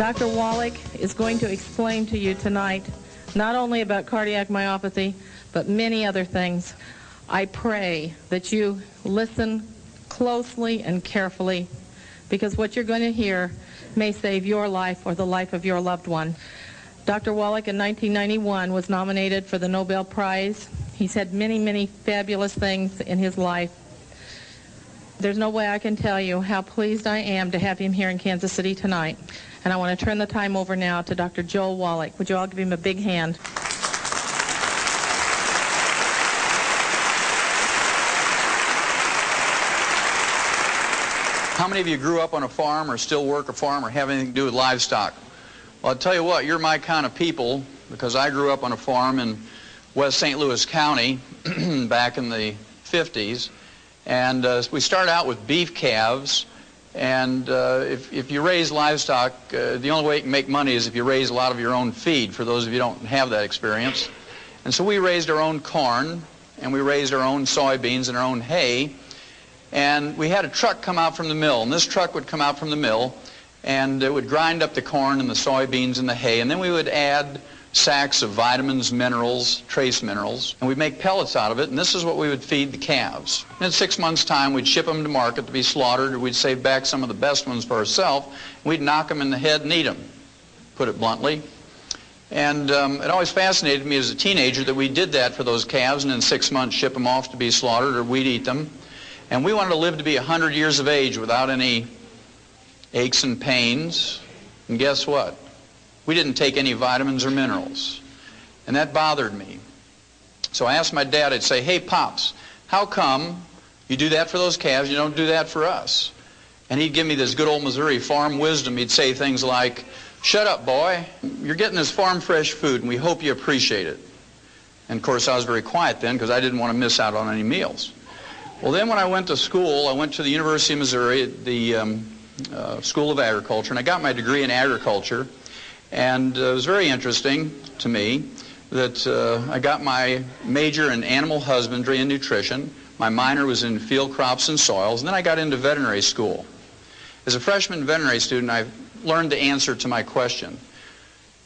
Dr. Wallach is going to explain to you tonight not only about cardiac myopathy, but many other things. I pray that you listen closely and carefully, because what you're going to hear may save your life or the life of your loved one. Dr. Wallach in 1991 was nominated for the Nobel Prize. He's had many, many fabulous things in his life. There's no way I can tell you how pleased I am to have him here in Kansas City tonight. And I want to turn the time over now to Dr. Joel Wallach. Would you all give him a big hand? How many of you grew up on a farm or still work a farm or have anything to do with livestock? Well, I'll tell you what, you're my kind of people, because I grew up on a farm in West St. Louis County back in the 50s. And we started out with beef calves. And if you raise livestock, the only way you can make money is if you raise a lot of your own feed, for those of you who don't have that experience. And so we raised our own corn, and we raised our own soybeans and our own hay. And we had a truck come out from the mill, and this truck would come out from the mill, and it would grind up the corn and the soybeans and the hay, and then we would add sacks of vitamins, minerals, trace minerals, and we'd make pellets out of it, and this is what we would feed the calves. And in 6 months' time, we'd ship them to market to be slaughtered, or we'd save back some of the best ones for ourselves, and we'd knock them in the head and eat them, put it bluntly. And it always fascinated me as a teenager that we did that for those calves, and in 6 months ship them off to be slaughtered, or we'd eat them. And we wanted to live to be 100 years of age without any aches and pains. And guess what? We didn't take any vitamins or minerals. And that bothered me. So I asked my dad, I'd say, hey, Pops, how come you do that for those calves, you don't do that for us? And he'd give me this good old Missouri farm wisdom. He'd say things like, shut up, boy. You're getting this farm fresh food, and we hope you appreciate it. And, of course, I was very quiet then because I didn't want to miss out on any meals. Well, then when I went to school, I went to the University of Missouri, the School of Agriculture, and I got my degree in agriculture. And it was very interesting to me that I got my major in animal husbandry and nutrition. My minor was in field crops and soils, and then I got into veterinary school. As a freshman veterinary student, I learned the answer to my question.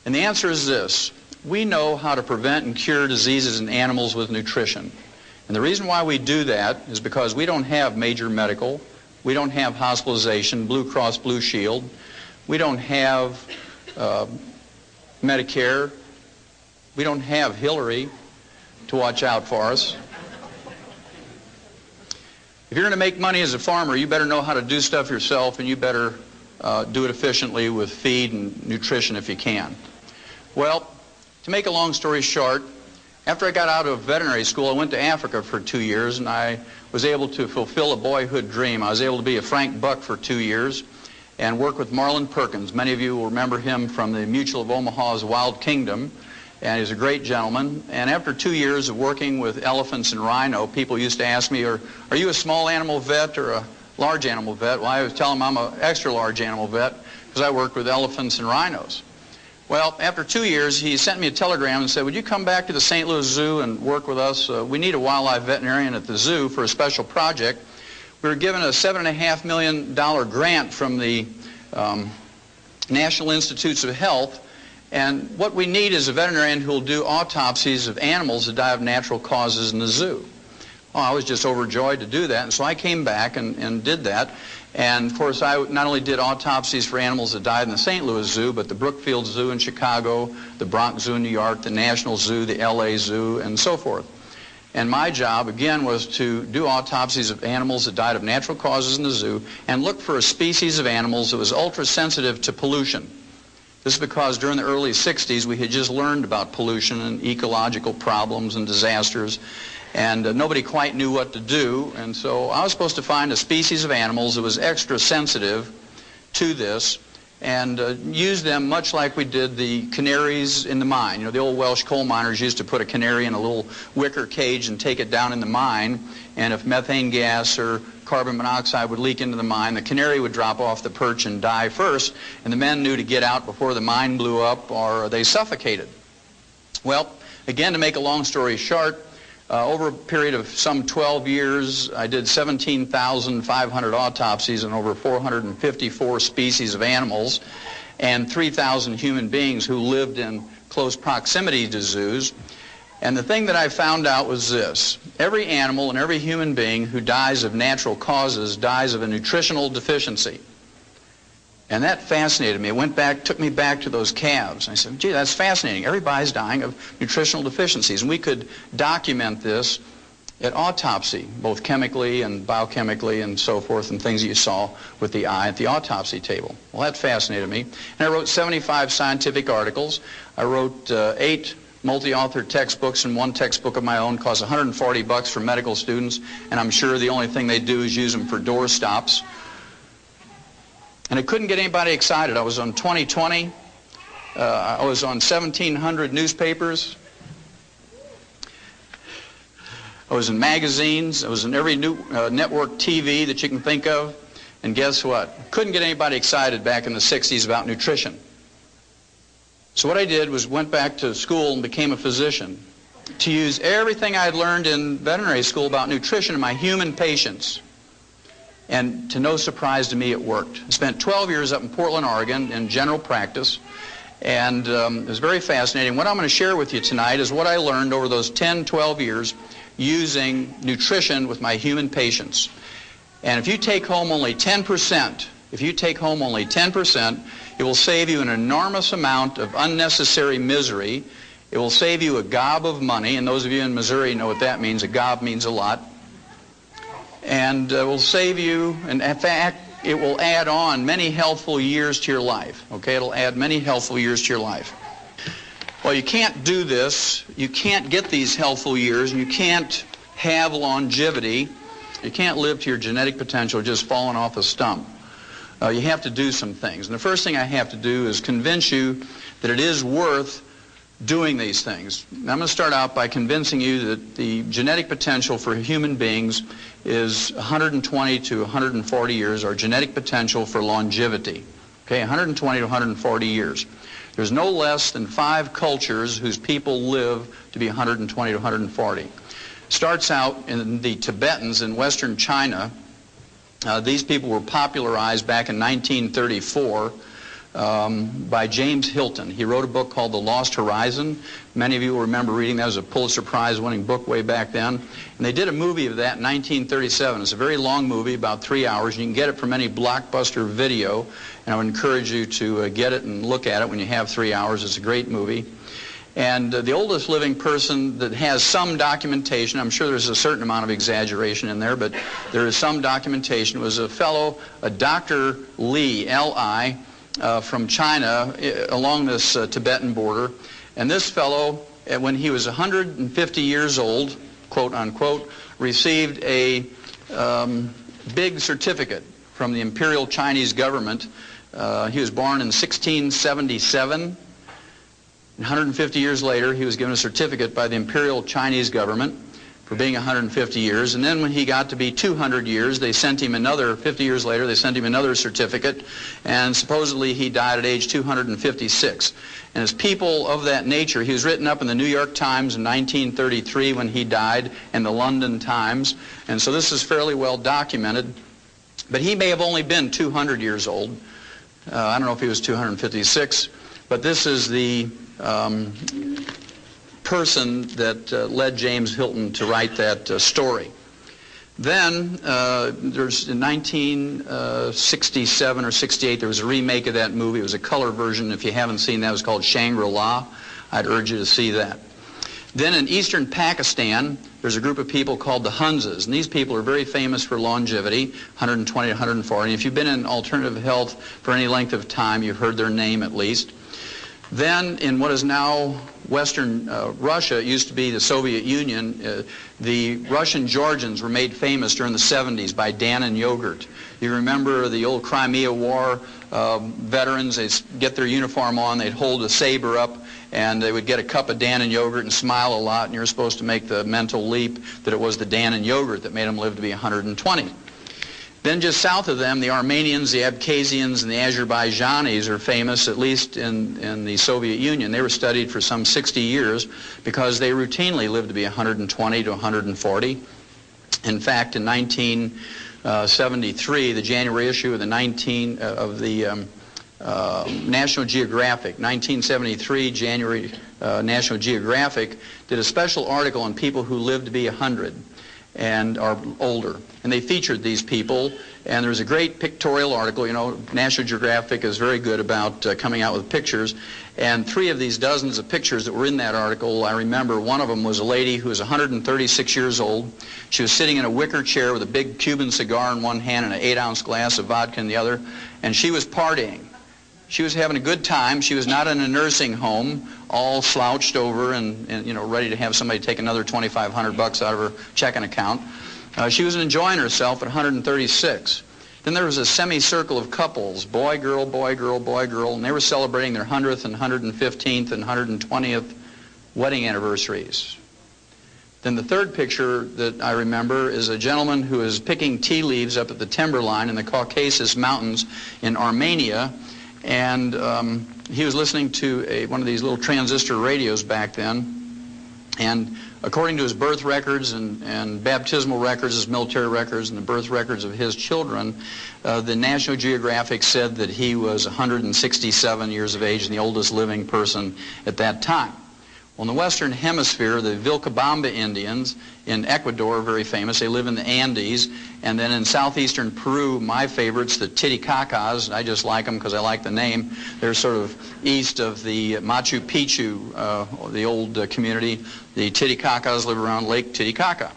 And the answer is this: we know how to prevent and cure diseases in animals with nutrition. And the reason why we do that is because we don't have major medical, we don't have hospitalization, Blue Cross Blue Shield, we don't have Medicare, we don't have Hillary to watch out for us. If you're going to make money as a farmer, you better know how to do stuff yourself, and you better do it efficiently with feed and nutrition if you can. Well, to make a long story short, after I got out of veterinary school, I went to Africa for 2 years, and I was able to fulfill a boyhood dream. I was able to be a Frank Buck for 2 years and work with Marlin Perkins. Many of you will remember him from the Mutual of Omaha's Wild Kingdom, and he's a great gentleman. And after 2 years of working with elephants and rhino, people used to ask me, are you a small animal vet or a large animal vet? Well, I was telling them I'm an extra large animal vet because I worked with elephants and rhinos. Well, after 2 years, he sent me a telegram and said, would you come back to the St. Louis Zoo and work with us? We need a wildlife veterinarian at the zoo for a special project. We were given a $7.5 million grant from the National Institutes of Health, and what we need is a veterinarian who will do autopsies of animals that die of natural causes in the zoo. Well, I was just overjoyed to do that, and so I came back and did that. And, of course, I not only did autopsies for animals that died in the St. Louis Zoo, but the Brookfield Zoo in Chicago, the Bronx Zoo in New York, the National Zoo, the LA Zoo, and so forth. And my job, again, was to do autopsies of animals that died of natural causes in the zoo and look for a species of animals that was ultra-sensitive to pollution. This is because during the early 60s, we had just learned about pollution and ecological problems and disasters, and nobody quite knew what to do. And so I was supposed to find a species of animals that was extra sensitive to this and use them much like we did the canaries in the mine. You know, the old Welsh coal miners used to put a canary in a little wicker cage and take it down in the mine, and if methane gas or carbon monoxide would leak into the mine, the canary would drop off the perch and die first, and the men knew to get out before the mine blew up or they suffocated. Well, again, to make a long story short, over a period of some 12 years, I did 17,500 autopsies on over 454 species of animals. and 3,000 human beings who lived in close proximity to zoos. And the thing that I found out was this: every animal and every human being who dies of natural causes dies of a nutritional deficiency. And that fascinated me. It took me back to those calves. I said, gee, that's fascinating. Everybody's dying of nutritional deficiencies. And we could document this at autopsy, both chemically and biochemically and so forth, and things that you saw with the eye at the autopsy table. Well, that fascinated me. And I wrote 75 scientific articles. I wrote 8 multi-author textbooks, and 1 textbook of my own costs $140 for medical students, and I'm sure the only thing they do is use them for door stops. And I couldn't get anybody excited. I was on 2020. I was on 1,700 newspapers. I was in magazines. I was in every new network TV that you can think of. And guess what? Couldn't get anybody excited back in the 60s about nutrition. So what I did was went back to school and became a physician to use everything I had learned in veterinary school about nutrition in my human patients. And to no surprise to me, it worked. I spent 12 years up in Portland, Oregon in general practice, and it was very fascinating. What I'm going to share with you tonight is what I learned over those 10, 12 years using nutrition with my human patients. And if you take home only 10%, it will save you an enormous amount of unnecessary misery. It will save you a gob of money, and those of you in Missouri know what that means. A gob means a lot. And will save you, and in fact, it will add on many healthful years to your life. Okay, it'll add many healthful years to your life. Well, you can't do this. You can't get these healthful years, and you can't have longevity. You can't live to your genetic potential just falling off a stump. You have to do some things. And the first thing I have to do is convince you that it is worth doing these things. Now, I'm going to start out by convincing you that the genetic potential for human beings is 120 to 140 years, our genetic potential for longevity. Okay, 120 to 140 years. There's no less than 5 cultures whose people live to be 120 to 140. Starts out in the Tibetans in western China. These people were popularized back in 1934 by James Hilton. He wrote a book called The Lost Horizon. Many of you will remember reading that. It was a Pulitzer Prize-winning book way back then. And they did a movie of that in 1937. It's a very long movie, about 3 hours. And you can get it from any Blockbuster video. And I would encourage you to get it and look at it when you have 3 hours. It's a great movie. And the oldest living person that has some documentation, I'm sure there's a certain amount of exaggeration in there, but there is some documentation, was a fellow, a Dr. Li, L-I, from China along this Tibetan border. And this fellow, when he was 150 years old, quote unquote, received a big certificate from the Imperial Chinese government. He was born in 1677. 150 years later, he was given a certificate by the Imperial Chinese government for being 150 years. And then when he got to be 200 years, they sent him another, 50 years later, they sent him another certificate. And supposedly he died at age 256. And as people of that nature, he was written up in the New York Times in 1933 when he died, and the London Times. And so this is fairly well documented. But he may have only been 200 years old. I don't know if he was 256. But this is the person that led James Hilton to write that story. Then there's in 1967 or 68, there was a remake of that movie. It was a color version. If you haven't seen that, it was called Shangri-La. I'd urge you to see that. Then in eastern Pakistan, there's a group of people called the Hunzas, and these people are very famous for longevity, 120 to 140. And if you've been in alternative health for any length of time, you've heard their name at least. Then in what is now Western Russia, it used to be the Soviet Union, the Russian Georgians were made famous during the 70s by Dannon yogurt. You remember the old Crimea War veterans, they'd get their uniform on, they'd hold a saber up, and they would get a cup of Dannon yogurt and smile a lot, and you're supposed to make the mental leap that it was the Dannon yogurt that made them live to be 120. Then just south of them, the Armenians, the Abkhazians, and the Azerbaijanis are famous, at least in the Soviet Union. They were studied for some 60 years because they routinely lived to be 120 to 140. In fact, in 1973, the January issue of the National Geographic, 1973, January, National Geographic did a special article on people who live to be 100 and are older. And they featured these people, and there was a great pictorial article. You know, National Geographic is very good about coming out with pictures. And 3 of these dozens of pictures that were in that article, I remember one of them was a lady who was 136 years old. She was sitting in a wicker chair with a big Cuban cigar in one hand and an 8-ounce glass of vodka in the other, and she was partying. She was having a good time. She was not in a nursing home, all slouched over and you know, ready to have somebody take another $2,500 out of her checking account. She was enjoying herself at 136. Then there was a semicircle of couples, boy, girl, boy, girl, boy, girl, and they were celebrating their 100th and 115th and 120th wedding anniversaries. Then the third picture that I remember is a gentleman who is picking tea leaves up at the timberline in the Caucasus Mountains in Armenia. And he was listening to one of these little transistor radios back then. And according to his birth records and baptismal records, his military records, and the birth records of his children, the National Geographic said that he was 167 years of age and the oldest living person at that time. Well, in the Western Hemisphere, the Vilcabamba Indians in Ecuador are very famous. They live in the Andes. And then in southeastern Peru, my favorites, the Titicacas, I just like them because I like the name. They're sort of east of the Machu Picchu, the old community. The Titicacas live around Lake Titicaca.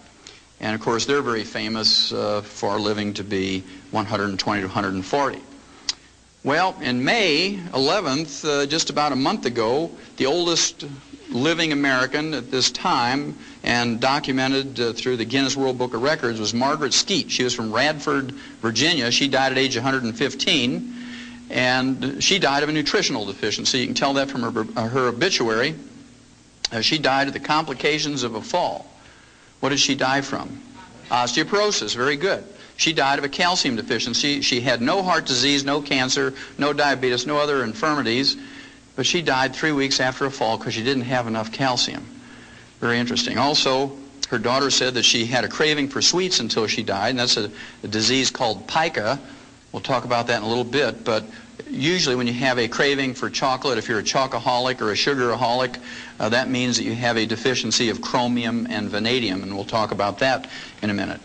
And of course, they're very famous for living to be 120 to 140. Well, in May 11th, just about a month ago, the oldest living American at this time and documented through the Guinness World Book of Records was Margaret Skeet. She was from Radford, Virginia. She died at age 115, and she died of a nutritional deficiency. You can tell that from her obituary. She died of the complications of a fall. What did she die from? Osteoporosis. Very good. She died of a calcium deficiency. She had no heart disease, no cancer, no diabetes, no other infirmities. But she died 3 weeks after a fall because she didn't have enough calcium. Very interesting. Also, her daughter said that she had a craving for sweets until she died, and that's a disease called pica. We'll talk about that in a little bit, but usually when you have a craving for chocolate, if you're a chocoholic or a sugaraholic, that means that you have a deficiency of chromium and vanadium, and we'll talk about that in a minute.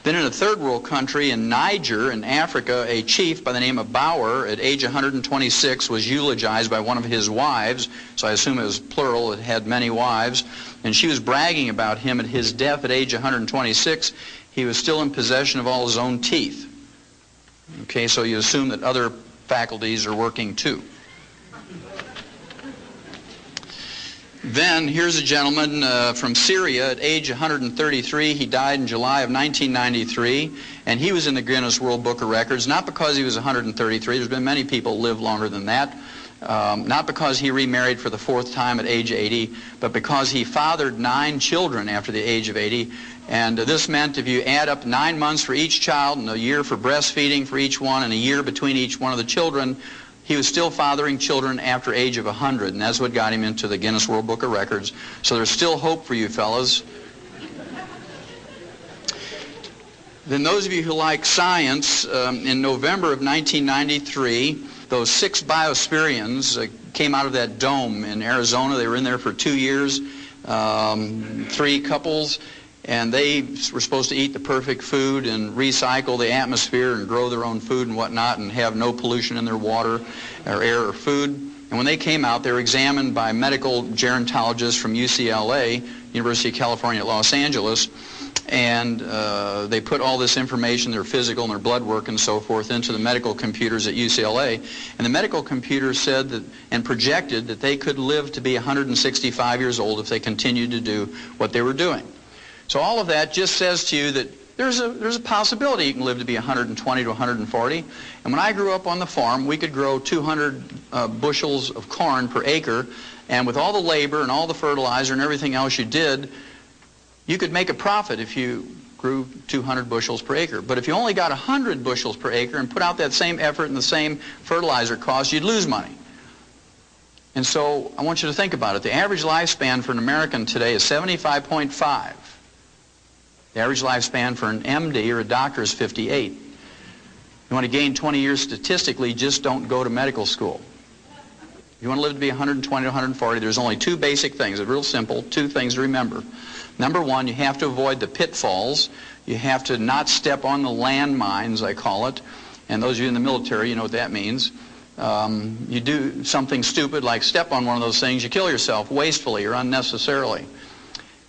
Then in a third world country, in Niger, in Africa, a chief by the name of Bauer, at age 126, was eulogized by one of his wives. So I assume it was plural, it had many wives. And she was bragging about him at his death at age 126. He was still in possession of all his own teeth. Okay, so you assume that other faculties are working too. Then here's a gentleman from Syria at age 133. He died in July of 1993, and he was in the Guinness World Book of Records, not because he was 133. There's been many people who live longer than that. Not because he remarried for the 4th time at age 80, but because he fathered 9 children after the age of 80. And this meant if you add up 9 months for each child and a year for breastfeeding for each one and a year between each one of the children, he was still fathering children after age of 100, and that's what got him into the Guinness World Book of Records. So there's still hope for you fellas. Then those of you who like science, in November of 1993, those 6 Biospirians came out of that dome in Arizona. They were in there for 2 years, 3 couples. And they were supposed to eat the perfect food and recycle the atmosphere and grow their own food and whatnot and have no pollution in their water or air or food. And when they came out, they were examined by medical gerontologists from UCLA, University of California at Los Angeles, and they put all this information, their physical and their blood work and so forth, into the medical computers at UCLA. And the medical computers said that, and projected that they could live to be 165 years old if they continued to do what they were doing. So all of that just says to you that there's a possibility you can live to be 120 to 140. And when I grew up on the farm, we could grow 200 bushels of corn per acre, and with all the labor and all the fertilizer and everything else you did, you could make a profit if you grew 200 bushels per acre. But if you only got 100 bushels per acre and put out that same effort and the same fertilizer cost, you'd lose money. And so I want you to think about it. The average lifespan for an American today is 75.5. The average lifespan for an MD or a doctor is 58. You want to gain 20 years statistically, just don't go to medical school. You want to live to be 120 to 140, there's only two basic things. It's real simple, two things to remember. Number one, you have to avoid the pitfalls. You have to not step on the landmines, I call it. And those of you in the military, you know what that means. You do something stupid like step on one of those things, you kill yourself wastefully or unnecessarily.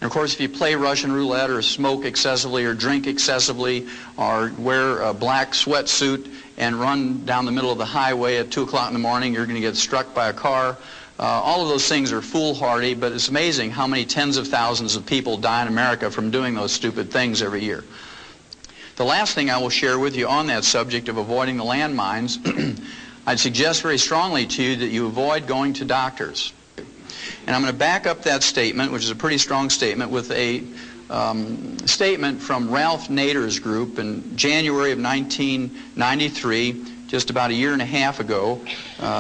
And of course, if you play Russian roulette or smoke excessively or drink excessively or wear a black sweatsuit and run down the middle of the highway at 2 o'clock in the morning, you're going to get struck by a car. All of those things are foolhardy, but it's amazing how many tens of thousands of people die in America from doing those stupid things every year. The last thing I will share with you on that subject of avoiding the landmines, I'd suggest very strongly to you that you avoid going to doctors. And I'm going to back up that statement, which is a pretty strong statement, with a statement from Ralph Nader's group in January of 1993, just about a year and a half ago,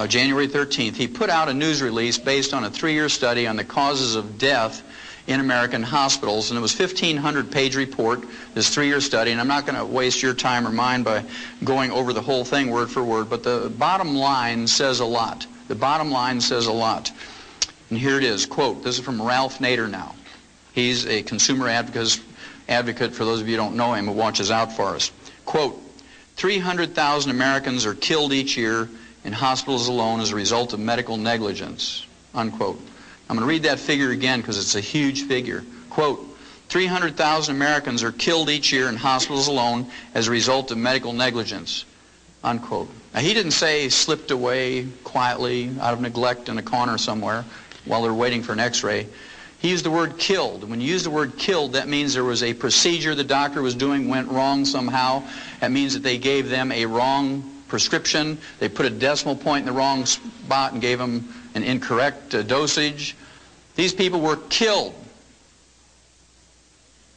January 13th. He put out a news release based on a 3-year study on the causes of death in American hospitals, and it was a 1,500-page report, this 3-year study, and I'm not going to waste your time or mine by going over the whole thing word for word, but the bottom line says a lot. The bottom line says a lot. And here it is, quote, this is from Ralph Nader now. He's a consumer advocate, for those of you who don't know him, who watches out for us. Quote, 300,000 Americans are killed each year in hospitals alone as a result of medical negligence, unquote. I'm going to read that figure again because it's a huge figure. Quote, 300,000 Americans are killed each year in hospitals alone as a result of medical negligence, unquote. Now, he didn't say slipped away quietly out of neglect in a corner somewhere while they're waiting for an x-ray. He used the word killed. When you use the word killed, that means there was a procedure the doctor was doing went wrong somehow. That means that they gave them a wrong prescription. They put a decimal point in the wrong spot and gave them an incorrect dosage. These people were killed.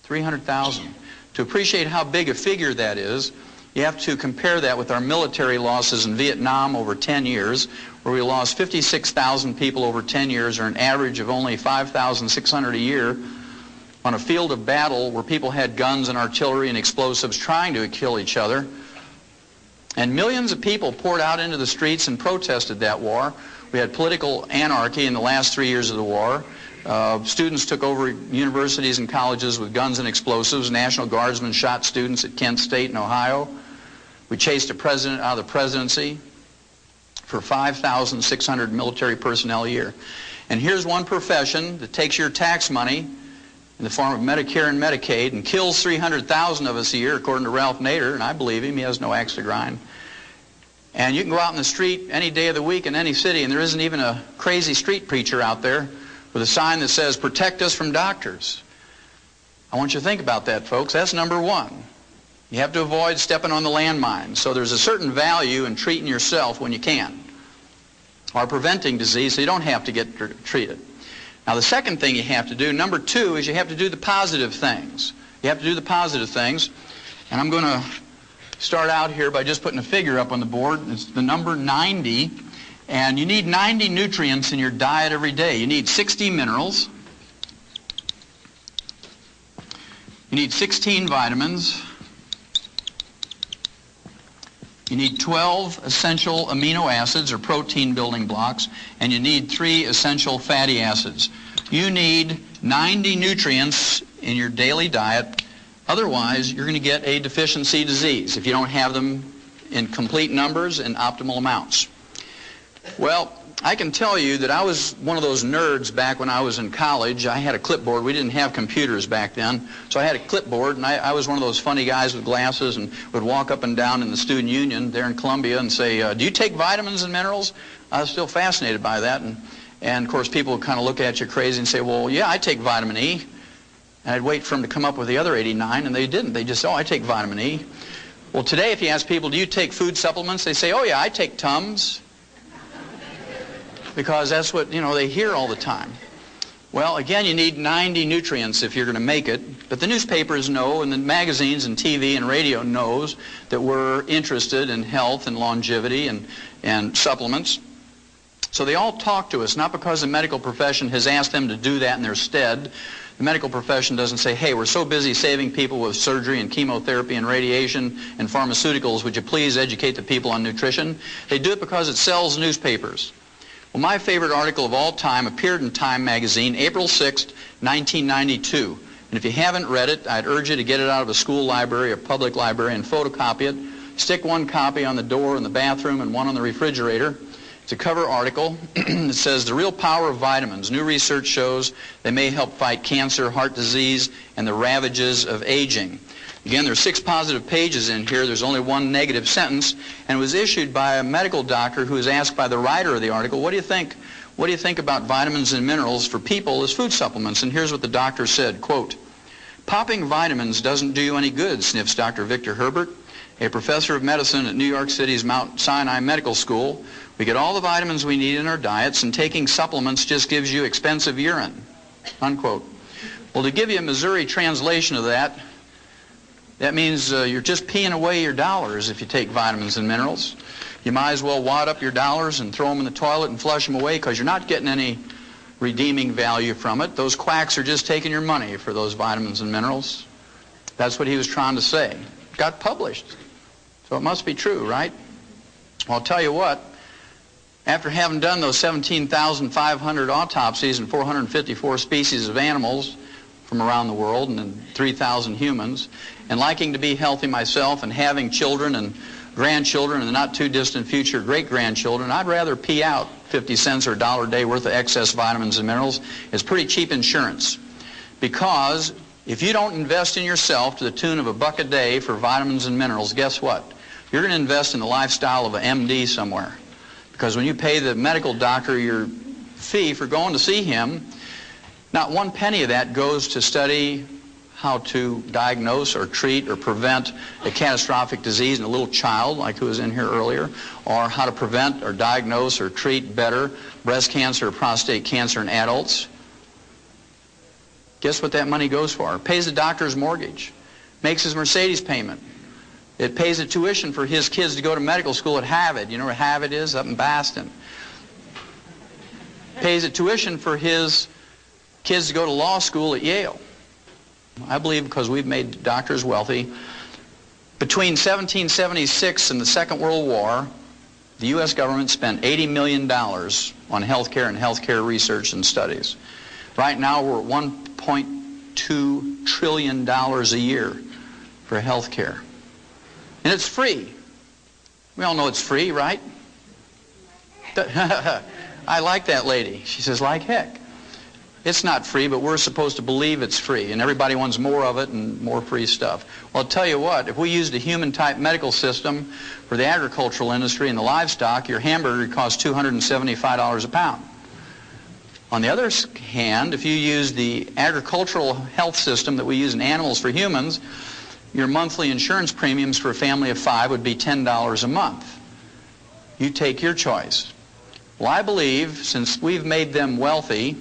300,000. To appreciate how big a figure that is, you have to compare that with our military losses in Vietnam over 10 years, where we lost 56,000 people over 10 years, or an average of only 5,600 a year, on a field of battle where people had guns and artillery and explosives trying to kill each other. And millions of people poured out into the streets and protested that war. We had political anarchy in the last 3 years of the war. Students took over universities and colleges with guns and explosives. National Guardsmen shot students at Kent State in Ohio. We chased a president out of the presidency for 5,600 military personnel a year. And here's one profession that takes your tax money in the form of Medicare and Medicaid and kills 300,000 of us a year, according to Ralph Nader, and I believe him, he has no axe to grind. And you can go out in the street any day of the week in any city, and there isn't even a crazy street preacher out there with a sign that says, "Protect us from doctors." I want you to think about that, folks. That's number one. You have to avoid stepping on the landmine. So there's a certain value in treating yourself when you can, or preventing disease so you don't have to get treated. Now, the second thing you have to do, number two, is you have to do the positive things. You have to do the positive things. And I'm going to start out here by just putting a figure up on the board. It's the number 90. And you need 90 nutrients in your diet every day. You need 60 minerals. You need 16 vitamins. You need 12 essential amino acids or protein building blocks, and you need 3 essential fatty acids. You need 90 nutrients in your daily diet. Otherwise, you're going to get a deficiency disease if you don't have them in complete numbers and optimal amounts. Well, I can tell you that I was one of those nerds back when I was in college. I had a clipboard. We didn't have computers back then. So I had a clipboard, and I was one of those funny guys with glasses and would walk up and down in the student union there in Columbia and say, "Do you take vitamins and minerals?" I was still fascinated by that. And of course, people would kind of look at you crazy and say, "Well, yeah, I take vitamin E." And I'd wait for them to come up with the other 89, and they didn't. They just, "Oh, I take vitamin E." Well, today, if you ask people, "Do you take food supplements?" they say, "Oh, yeah, I take Tums." Because that's what, they hear all the time. Well, again, you need 90 nutrients if you're going to make it. But the newspapers know, and the magazines and TV and radio knows that we're interested in health and longevity and supplements. So they all talk to us, not because the medical profession has asked them to do that in their stead. The medical profession doesn't say, hey, we're so busy saving people with surgery and chemotherapy and radiation and pharmaceuticals, would you please educate the people on nutrition? They do it because it sells newspapers. Well, my favorite article of all time appeared in Time magazine, April 6th, 1992. And if you haven't read it, I'd urge you to get it out of a school library or public library and photocopy it. Stick one copy on the door in the bathroom and one on the refrigerator. It's a cover article. It says, the real power of vitamins. New research shows they may help fight cancer, heart disease, and the ravages of aging. Again, there's 6 positive pages in here. There's only 1 negative sentence. And it was issued by a medical doctor who was asked by the writer of the article, what do you think about vitamins and minerals for people as food supplements? And here's what the doctor said, quote, popping vitamins doesn't do you any good, sniffs Dr. Victor Herbert, a professor of medicine at New York City's Mount Sinai Medical School. We get all the vitamins we need in our diets, and taking supplements just gives you expensive urine, unquote. Well, to give you a Missouri translation of that, that means you're just peeing away your dollars if you take vitamins and minerals. You might as well wad up your dollars and throw them in the toilet and flush them away, because you're not getting any redeeming value from it. Those quacks are just taking your money for those vitamins and minerals. That's what he was trying to say. It got published, so it must be true, right? Well, I'll tell you what, after having done those 17,500 autopsies in 454 species of animals from around the world and in 3,000 humans, and liking to be healthy myself and having children and grandchildren and the not too distant future great-grandchildren, I'd rather pee out 50 cents or $1 a day worth of excess vitamins and minerals. It's pretty cheap insurance, because if you don't invest in yourself to the tune of $1 a day for vitamins and minerals, guess what? You're going to invest in the lifestyle of an MD somewhere. Because when you pay the medical doctor your fee for going to see him, not 1 penny of that goes to study how to diagnose or treat or prevent a catastrophic disease in a little child, like who was in here earlier, or how to prevent or diagnose or treat better breast cancer or prostate cancer in adults. Guess what that money goes for? It pays the doctor's mortgage, makes his Mercedes payment. It pays the tuition for his kids to go to medical school at Harvard. You know where Harvard is? Up in Boston. Pays the tuition for his kids to go to law school at Yale. I believe because we've made doctors wealthy. Between 1776 and the Second World War, the U.S. government spent $80 million on health care and health care research and studies. Right now we're at $1.2 trillion a year for health care. And it's free. We all know it's free, right? I like that lady. She says, like heck. It's not free, but we're supposed to believe it's free, and everybody wants more of it and more free stuff. Well, I'll tell you what, if we used a human-type medical system for the agricultural industry and the livestock, your hamburger costs $275 a pound. On the other hand, if you use the agricultural health system that we use in animals for humans, your monthly insurance premiums for a family of 5 would be $10 a month. You take your choice. Well, I believe, since we've made them wealthy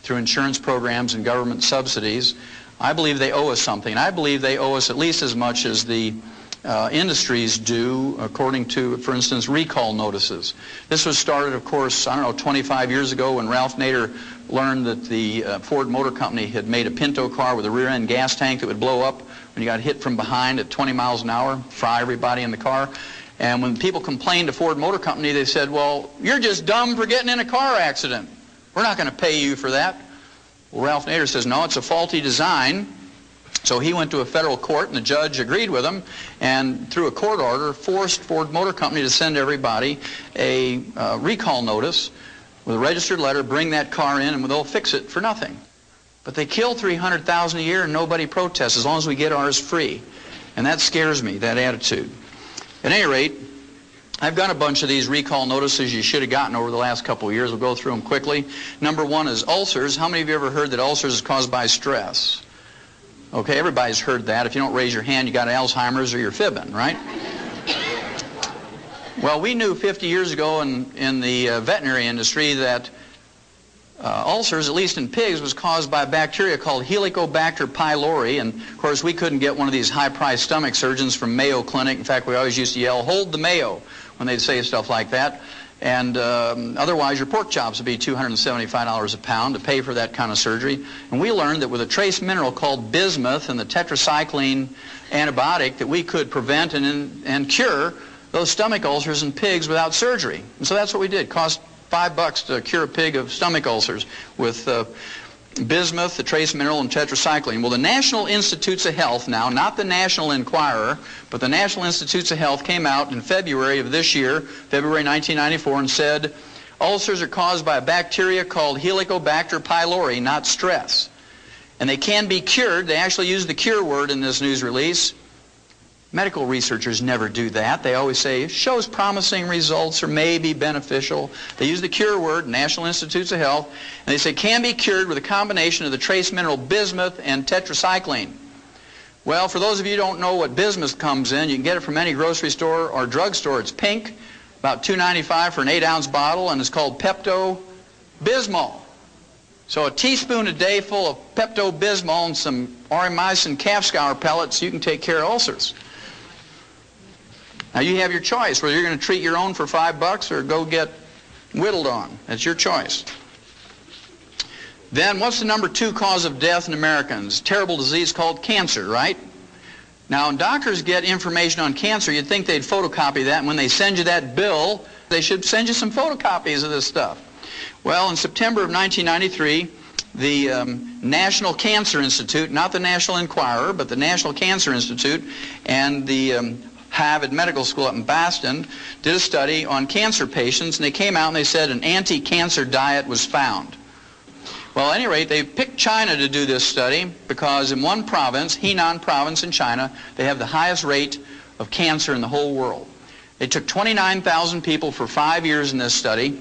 through insurance programs and government subsidies, I believe they owe us something. I believe they owe us at least as much as the industries do, according to, for instance, recall notices. This was started, of course, I don't know, 25 years ago when Ralph Nader learned that the Ford Motor Company had made a Pinto car with a rear-end gas tank that would blow up when you got hit from behind at 20 miles an hour, fry everybody in the car. And when people complained to Ford Motor Company, they said, well, you're just dumb for getting in a car accident. We're not going to pay you for that. Well, Ralph Nader says, no, it's a faulty design. So he went to a federal court, and the judge agreed with him, and through a court order, forced Ford Motor Company to send everybody a recall notice with a registered letter, bring that car in, and they'll fix it for nothing. But they kill 300,000 a year, and nobody protests as long as we get ours free. And that scares me, that attitude. At any rate, I've got a bunch of these recall notices you should have gotten over the last couple of years. We'll go through them quickly. Number 1 is ulcers. How many of you ever heard that ulcers is caused by stress? Okay, everybody's heard that. If you don't raise your hand, you got Alzheimer's or you're fibbing, right? Well, we knew 50 years ago in the veterinary industry that ulcers, at least in pigs, was caused by a bacteria called Helicobacter pylori. And, of course, we couldn't get one of these high-priced stomach surgeons from Mayo Clinic. In fact, we always used to yell, hold the Mayo, when they'd say stuff like that. And otherwise, your pork chops would be $275 a pound to pay for that kind of surgery. And we learned that with a trace mineral called bismuth and the tetracycline antibiotic that we could prevent and cure those stomach ulcers in pigs without surgery. And so that's what we did. It cost $5 to cure a pig of stomach ulcers with bismuth, the trace mineral, and tetracycline. Well, the National Institutes of Health now, not the National Enquirer, but the National Institutes of Health came out in February of this year, February 1994, and said ulcers are caused by a bacteria called Helicobacter pylori, not stress. And they can be cured. They actually use the cure word in this news release. Medical researchers never do that. They always say, shows promising results or may be beneficial. They use the cure word, National Institutes of Health, and they say can be cured with a combination of the trace mineral bismuth and tetracycline. Well, for those of you who don't know what bismuth comes in, you can get it from any grocery store or drugstore. It's pink, about $2.95 for an 8-ounce bottle, and it's called Pepto-Bismol. So a teaspoon a day full of Pepto-Bismol and some aurimycin calf scour pellets, you can take care of ulcers. Now you have your choice, whether you're going to treat your own for $5 or go get whittled on. That's your choice. Then what's the number 2 cause of death in Americans? Terrible disease called cancer, right? Now when doctors get information on cancer, you'd think they'd photocopy that, and when they send you that bill, they should send you some photocopies of this stuff. Well, in September of 1993, the National Cancer Institute, not the National Enquirer, but the National Cancer Institute, and the Harvard Medical School up in Boston did a study on cancer patients, and they came out and they said an anti-cancer diet was found. Well, at any rate, they picked China to do this study because in one province, Henan province in China, they have the highest rate of cancer in the whole world. They took 29,000 people for 5 years in this study,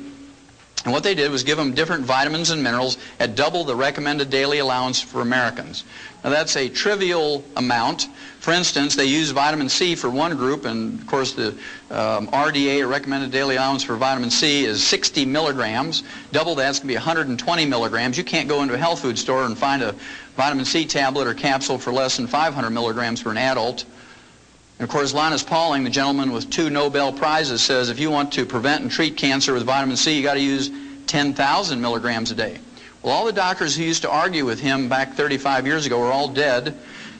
and what they did was give them different vitamins and minerals at double the recommended daily allowance for Americans. Now that's a trivial amount. For instance, they use vitamin C for one group, and of course the RDA, or recommended daily allowance for vitamin C, is 60 milligrams. Double that's going to be 120 milligrams. You can't go into a health food store and find a vitamin C tablet or capsule for less than 500 milligrams for an adult. And of course, Linus Pauling, the gentleman with 2 Nobel Prizes, says if you want to prevent and treat cancer with vitamin C, you got to use 10,000 milligrams a day. Well, all the doctors who used to argue with him back 35 years ago are all dead.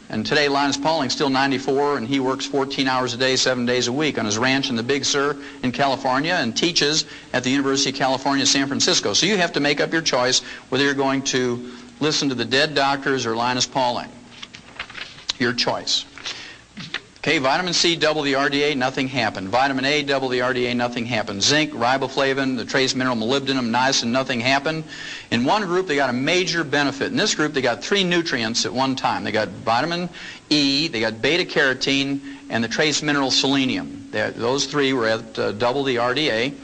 And today, Linus Pauling's still 94, and he works 14 hours a day, 7 days a week on his ranch in the Big Sur in California and teaches at the University of California, San Francisco. So you have to make up your choice whether you're going to listen to the dead doctors or Linus Pauling. Your choice. Okay, vitamin C, double the RDA, nothing happened. Vitamin A, double the RDA, nothing happened. Zinc, riboflavin, the trace mineral molybdenum, niacin, nothing happened. In one group, they got a major benefit. In this group, they got 3 nutrients at one time. They got vitamin E, they got beta-carotene, and the trace mineral selenium. Those 3 were at double the RDA.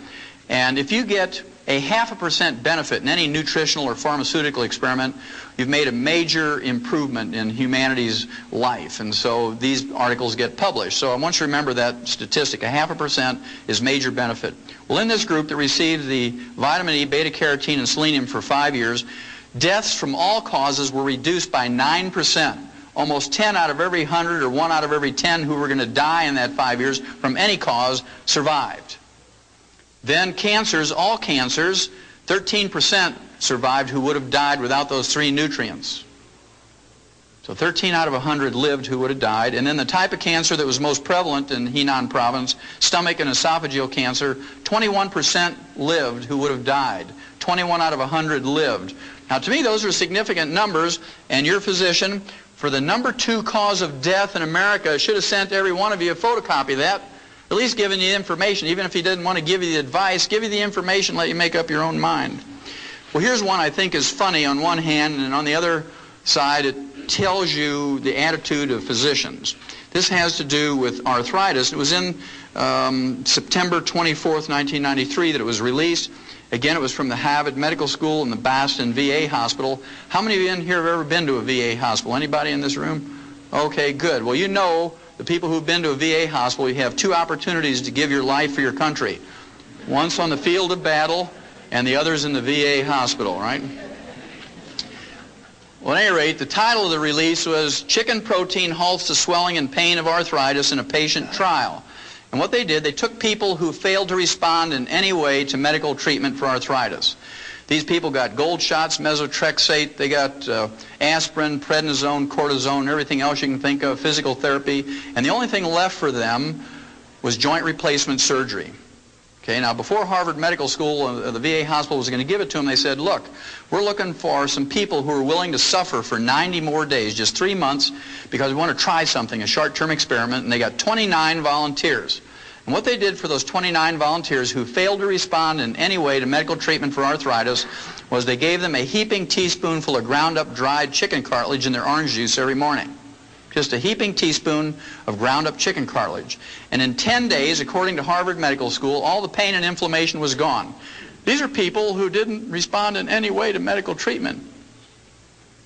And if you get a 0.5% benefit in any nutritional or pharmaceutical experiment, you've made a major improvement in humanity's life. And so these articles get published. So I want you to remember that statistic. 0.5% is major benefit. Well, in this group that received the vitamin E, beta-carotene, and selenium for 5 years, deaths from all causes were reduced by 9%. Almost 10 out of every 100 or 1 out of every 10 who were going to die in that 5 years from any cause survived. Then cancers, all cancers, 13% survived who would have died without those 3 nutrients. So 13 out of 100 lived who would have died. And then the type of cancer that was most prevalent in Henan province, stomach and esophageal cancer, 21% lived who would have died. 21 out of 100 lived. Now to me those are significant numbers, and your physician, for the number 2 cause of death in America, should have sent every one of you a photocopy of that. At least giving you information. Even if he didn't want to give you the advice, give you the information, let you make up your own mind. Well, here's one I think is funny on one hand, and on the other side it tells you the attitude of physicians. This has to do with arthritis. It was in September 24th, 1993 that it was released. Again, it was from the Harvard Medical School and the Boston VA Hospital. How many of you in here have ever been to a VA hospital? Anybody in this room? Okay, good. Well, you know, the people who've been to a VA hospital, you have 2 opportunities to give your life for your country. Once on the field of battle, and the other's in the VA hospital, right? Well, at any rate, the title of the release was Chicken Protein Halts the Swelling and Pain of Arthritis in a Patient Trial. And what they did, they took people who failed to respond in any way to medical treatment for arthritis. These people got gold shots, methotrexate, they got aspirin, prednisone, cortisone, everything else you can think of, physical therapy, and the only thing left for them was joint replacement surgery. Okay, now before Harvard Medical School, the VA hospital was going to give it to them, they said, look, we're looking for some people who are willing to suffer for 90 more days, just 3 months, because we want to try something, a short-term experiment, and they got 29 volunteers. And what they did for those 29 volunteers who failed to respond in any way to medical treatment for arthritis was they gave them a heaping teaspoonful of ground-up dried chicken cartilage in their orange juice every morning. Just a heaping teaspoon of ground-up chicken cartilage. And in 10 days, according to Harvard Medical School, all the pain and inflammation was gone. These are people who didn't respond in any way to medical treatment.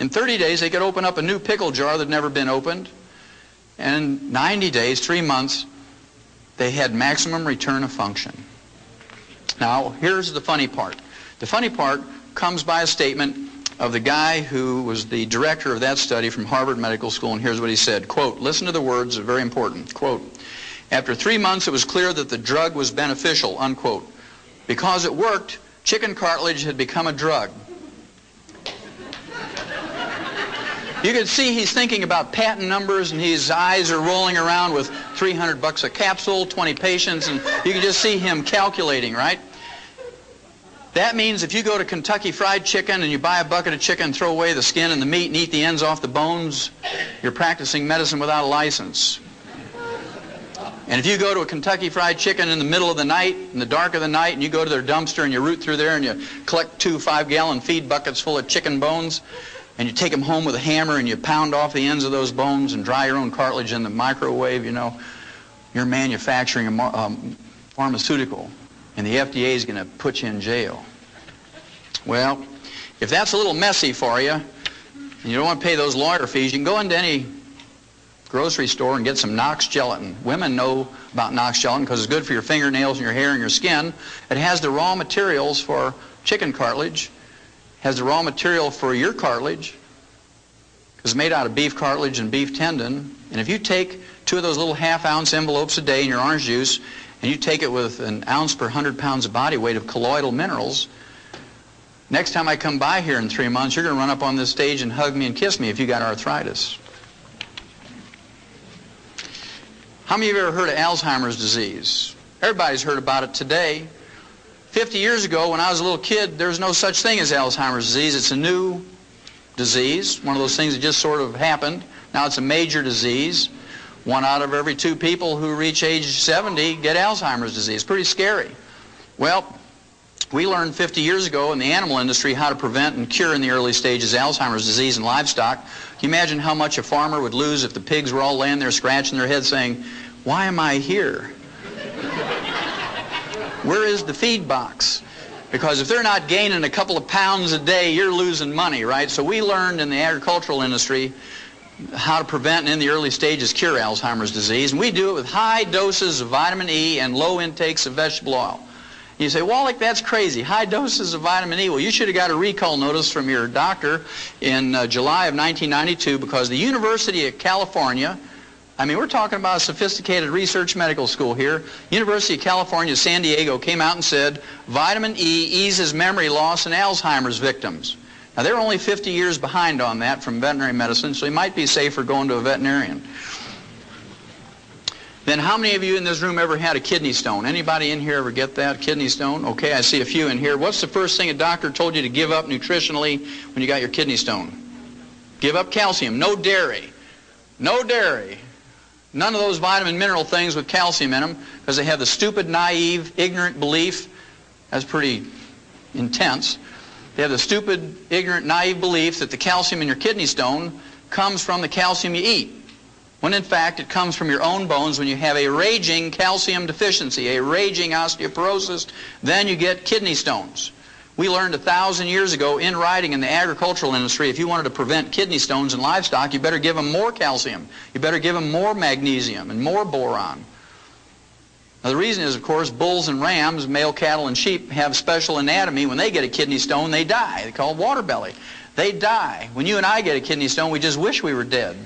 In 30 days, they could open up a new pickle jar that had never been opened. And in 90 days, 3 months, they had maximum return of function. Now, here's the funny part. The funny part comes by a statement of the guy who was the director of that study from Harvard Medical School, and here's what he said, quote, listen to the words, they're very important, quote, after 3 months it was clear that the drug was beneficial, unquote. Because it worked, chicken cartilage had become a drug. You can see he's thinking about patent numbers, and his eyes are rolling around with $300 a capsule, 20 patients, and you can just see him calculating, right? That means if you go to Kentucky Fried Chicken and you buy a bucket of chicken and throw away the skin and the meat and eat the ends off the bones, you're practicing medicine without a license. And if you go to a Kentucky Fried Chicken in the middle of the night, in the dark of the night, and you go to their dumpster and you root through there and you collect 2 5-gallon feed buckets full of chicken bones, and you take them home with a hammer and you pound off the ends of those bones and dry your own cartilage in the microwave, you know, you're manufacturing a pharmaceutical, and the FDA is going to put you in jail. Well, if that's a little messy for you, and you don't want to pay those lawyer fees, you can go into any grocery store and get some Knox gelatin. Women know about Knox gelatin because it's good for your fingernails and your hair and your skin. It has the raw materials for chicken cartilage, has the raw material for your cartilage, because it's made out of beef cartilage and beef tendon. And if you take 2 of those little half-ounce envelopes a day in your orange juice, and you take it with an ounce per 100 pounds of body weight of colloidal minerals, next time I come by here in 3 months, you're going to run up on this stage and hug me and kiss me if you got arthritis. How many of you have ever heard of Alzheimer's disease? Everybody's heard about it today. 50 years ago, when I was a little kid, there was no such thing as Alzheimer's disease. It's a new disease, one of those things that just sort of happened. Now it's a major disease. 1 out of every 2 people who reach age 70 get Alzheimer's disease. Pretty scary. Well, we learned 50 years ago in the animal industry how to prevent and cure in the early stages Alzheimer's disease in livestock. Can you imagine how much a farmer would lose if the pigs were all laying there scratching their heads saying, why am I here? Where is the feed box? Because if they're not gaining a couple of pounds a day, you're losing money, right? So we learned in the agricultural industry how to prevent and in the early stages cure Alzheimer's disease. And we do it with high doses of vitamin E and low intakes of vegetable oil. You say, Wallach, that's crazy. High doses of vitamin E. Well, you should have got a recall notice from your doctor in July of 1992 because the University of California, I mean, we're talking about a sophisticated research medical school here. University of California, San Diego came out and said, vitamin E eases memory loss in Alzheimer's victims. Now, they're only 50 years behind on that from veterinary medicine, so you might be safer going to a veterinarian. Then how many of you in this room ever had a kidney stone? Anybody in here ever get that, kidney stone? Okay, I see a few in here. What's the first thing a doctor told you to give up nutritionally when you got your kidney stone? Give up calcium. No dairy. No dairy. None of those vitamin mineral things with calcium in them because they have the stupid, naive, ignorant belief. That's pretty intense. They have the stupid, ignorant, naive belief that the calcium in your kidney stone comes from the calcium you eat, when in fact it comes from your own bones. When you have a raging calcium deficiency, a raging osteoporosis, then you get kidney stones. We learned 1,000 years ago in writing in the agricultural industry, if you wanted to prevent kidney stones in livestock, you better give them more calcium. You better give them more magnesium and more boron. Now, the reason is, of course, bulls and rams, male cattle and sheep have special anatomy. When they get a kidney stone, they die. They're called water belly. They die. When you and I get a kidney stone, we just wish we were dead.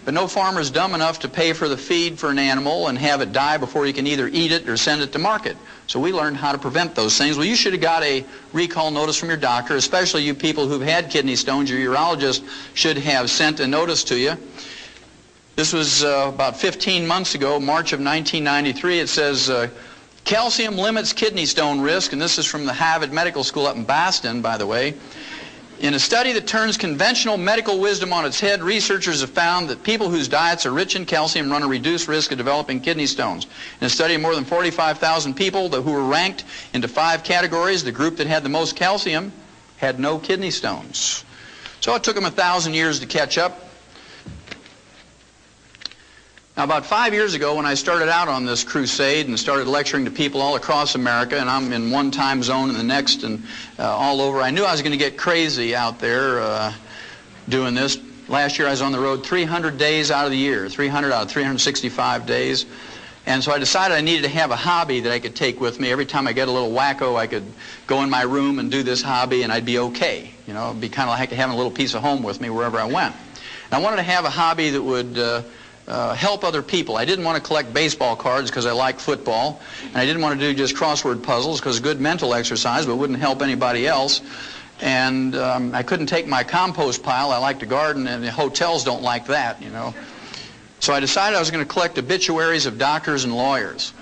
but no farmer is dumb enough to pay for the feed for an animal and have it die before he can either eat it or send it to market. So we learned how to prevent those things. Well, you should have got a recall notice from your doctor, especially you people who've had kidney stones. Your urologist should have sent a notice to you. This was about 15 months ago, March of 1993. It says, calcium limits kidney stone risk, and this is from the Harvard Medical School up in Boston, by the way. In a study that turns conventional medical wisdom on its head, researchers have found that people whose diets are rich in calcium run a reduced risk of developing kidney stones. In a study of more than 45,000 people who were ranked into 5 categories, the group that had the most calcium had no kidney stones. So it took them 1,000 years to catch up. Now, about 5 years ago, when I started out on this crusade and started lecturing to people all across America, and I'm in one time zone and the next and all over, I knew I was going to get crazy out there doing this. Last year I was on the road 300 days out of the year, 300 out of 365 days. And so I decided I needed to have a hobby that I could take with me. Every time I get a little wacko, I could go in my room and do this hobby and I'd be okay. You know, it'd be kind of like having a little piece of home with me wherever I went. And I wanted to have a hobby that would help other people. I didn't want to collect baseball cards because I like football, and I didn't want to do just crossword puzzles because it's good mental exercise but wouldn't help anybody else. And I couldn't take my compost pile. I like to garden, and the hotels don't like that, you know. So I decided I was going to collect obituaries of doctors and lawyers.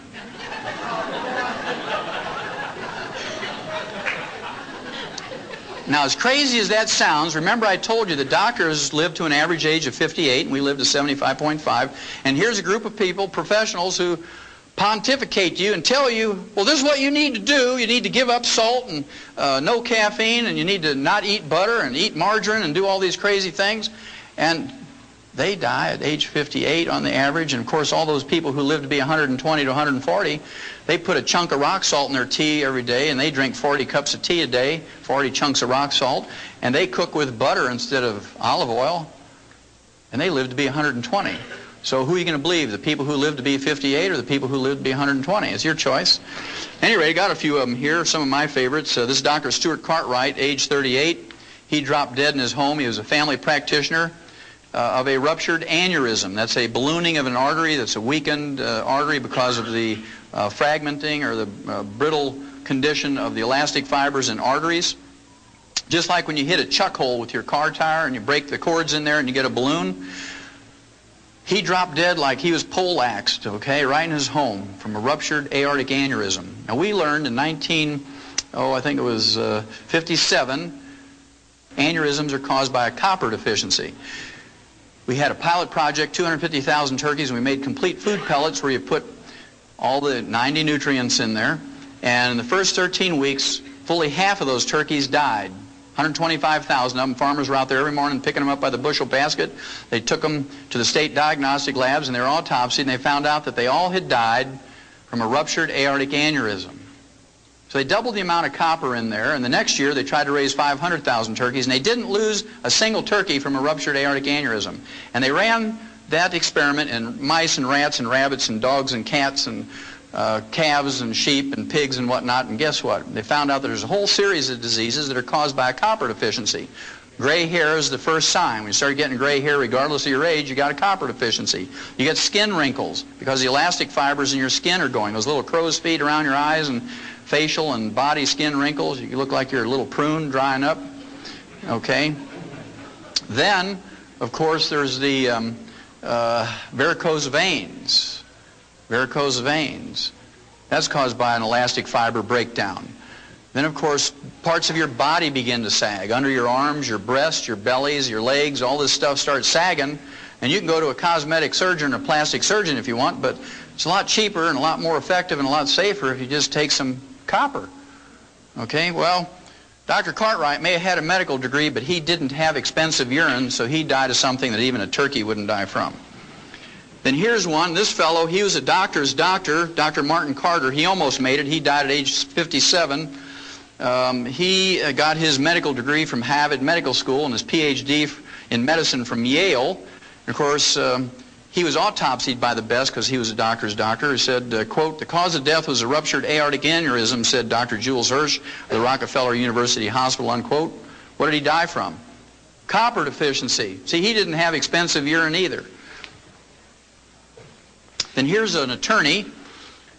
Now, as crazy as that sounds, remember I told you the doctors live to an average age of 58, and we live to 75.5. And here's a group of people, professionals, who pontificate to you and tell you, well, this is what you need to do. You need to give up salt and no caffeine, and you need to not eat butter and eat margarine and do all these crazy things. And they die at age 58 on the average. And, of course, all those people who live to be 120 to 140, they put a chunk of rock salt in their tea every day, and they drink 40 cups of tea a day, 40 chunks of rock salt, and they cook with butter instead of olive oil, and they live to be 120. So who are you going to believe, the people who live to be 58 or the people who live to be 120? It's your choice. Anyway, I got a few of them here, some of my favorites. This is Dr. Stuart Cartwright, age 38. He dropped dead in his home. He was a family practitioner of a ruptured aneurysm. That's a ballooning of an artery that's a weakened artery because of the fragmenting or the brittle condition of the elastic fibers in arteries. Just like when you hit a chuck hole with your car tire and you break the cords in there and you get a balloon. He dropped dead like he was poleaxed, okay, right in his home from a ruptured aortic aneurysm. Now we learned in 57, aneurysms are caused by a copper deficiency. We had a pilot project, 250,000 turkeys, and we made complete food pellets where you put all the 90 nutrients in there. And in the first 13 weeks, fully half of those turkeys died. 125,000 of them. Farmers were out there every morning picking them up by the bushel basket. They took them to the state diagnostic labs, and they were autopsied, and they found out that they all had died from a ruptured aortic aneurysm. So they doubled the amount of copper in there, and the next year they tried to raise 500,000 turkeys, and they didn't lose a single turkey from a ruptured aortic aneurysm. And they ran that experiment in mice and rats and rabbits and dogs and cats and calves and sheep and pigs and whatnot, and guess what? They found out that there's a whole series of diseases that are caused by a copper deficiency. Gray hair is the first sign. When you start getting gray hair, regardless of your age, you got a copper deficiency. You get skin wrinkles because the elastic fibers in your skin are going. Those little crow's feet around your eyes and facial and body skin wrinkles. You look like you're a little prune drying up. Okay. Then, of course, there's the varicose veins. Varicose veins. That's caused by an elastic fiber breakdown. Then, of course, parts of your body begin to sag. Under your arms, your breasts, your bellies, your legs, all this stuff starts sagging. And you can go to a cosmetic surgeon or plastic surgeon if you want, but it's a lot cheaper and a lot more effective and a lot safer if you just take some copper. Okay, well, Dr. Cartwright may have had a medical degree, but he didn't have expensive urine, so he died of something that even a turkey wouldn't die from. Then here's one. This fellow, he was a doctor's doctor, Dr. Martin Carter. He almost made it. He died at age 57. He got his medical degree from Harvard Medical School and his PhD in medicine from Yale. And of course, he was autopsied by the best because he was a doctor's doctor. He said, quote, "The cause of death was a ruptured aortic aneurysm," said Dr. Jules Hirsch of the Rockefeller University Hospital, unquote. What did he die from? Copper deficiency. See, he didn't have expensive urine either. Then here's an attorney.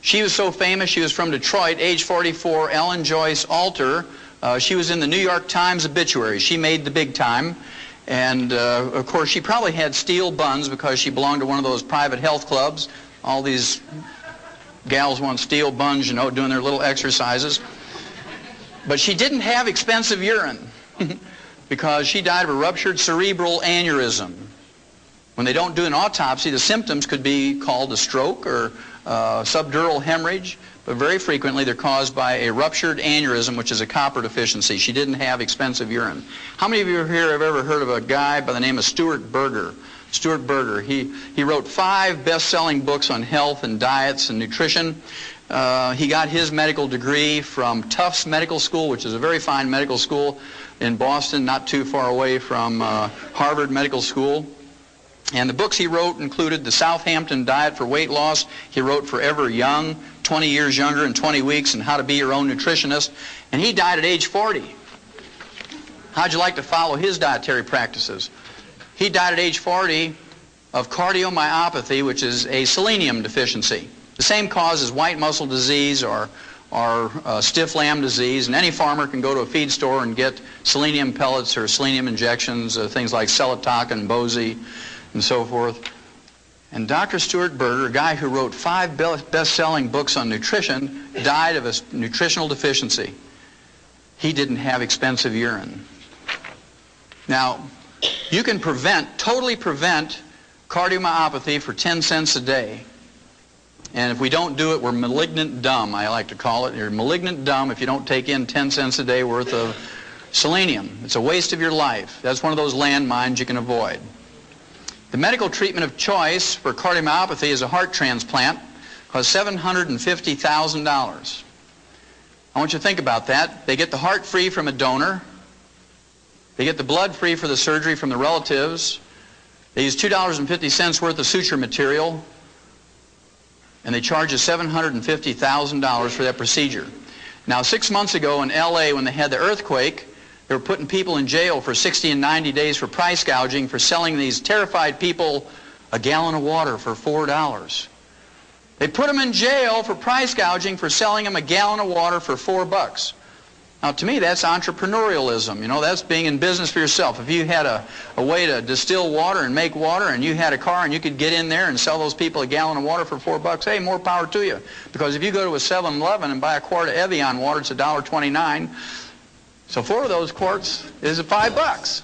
She was so famous, she was from Detroit, age 44, Ellen Joyce Alter. She was in the New York Times obituary. She made the big time. And, of course, she probably had steel buns because she belonged to one of those private health clubs. All these gals want steel buns, you know, doing their little exercises. But she didn't have expensive urine because she died of a ruptured cerebral aneurysm. When they don't do an autopsy, the symptoms could be called a stroke or subdural hemorrhage, but very frequently they're caused by a ruptured aneurysm, which is a copper deficiency. She didn't have expensive urine. How many of you here have ever heard of a guy by the name of Stuart Berger? Stuart Berger, he wrote 5 best-selling books on health and diets and nutrition. He got his medical degree from Tufts Medical School, which is a very fine medical school in Boston, not too far away from Harvard Medical School. And the books he wrote included The Southampton Diet for Weight Loss. He wrote Forever Young, 20 Years Younger in 20 Weeks, and How to Be Your Own Nutritionist. And he died at age 40. How'd you like to follow his dietary practices? He died at age 40 of cardiomyopathy, which is a selenium deficiency. The same cause as white muscle disease or stiff lamb disease, and any farmer can go to a feed store and get selenium pellets or selenium injections, things like Selatoc and Bozy and so forth. And Dr. Stuart Berger, a guy who wrote 5 best-selling books on nutrition, died of a nutritional deficiency. He didn't have expensive urine. Now, you can totally prevent cardiomyopathy for 10 cents a day. And if we don't do it, we're malignant dumb, I like to call it. You're malignant dumb if you don't take in 10 cents a day worth of selenium. It's a waste of your life. That's one of those landmines you can avoid. The medical treatment of choice for cardiomyopathy is a heart transplant. Costs $750,000. I want you to think about that. They get the heart free from a donor. They get the blood free for the surgery from the relatives. They use $2.50 worth of suture material. And they charge us $750,000 for that procedure. Now, 6 months ago in L.A., when they had the earthquake, they were putting people in jail for 60 and 90 days for price gouging for selling these terrified people a gallon of water for $4. They put them in jail for price gouging for selling them a gallon of water for $4. Now, to me, that's entrepreneurialism. You know, that's being in business for yourself. If you had a way to distill water and make water, and you had a car and you could get in there and sell those people a gallon of water for $4, hey, more power to you. Because if you go to a 7-Eleven and buy a quart of Evian water, it's $1.29. So 4 of those quarts is $5.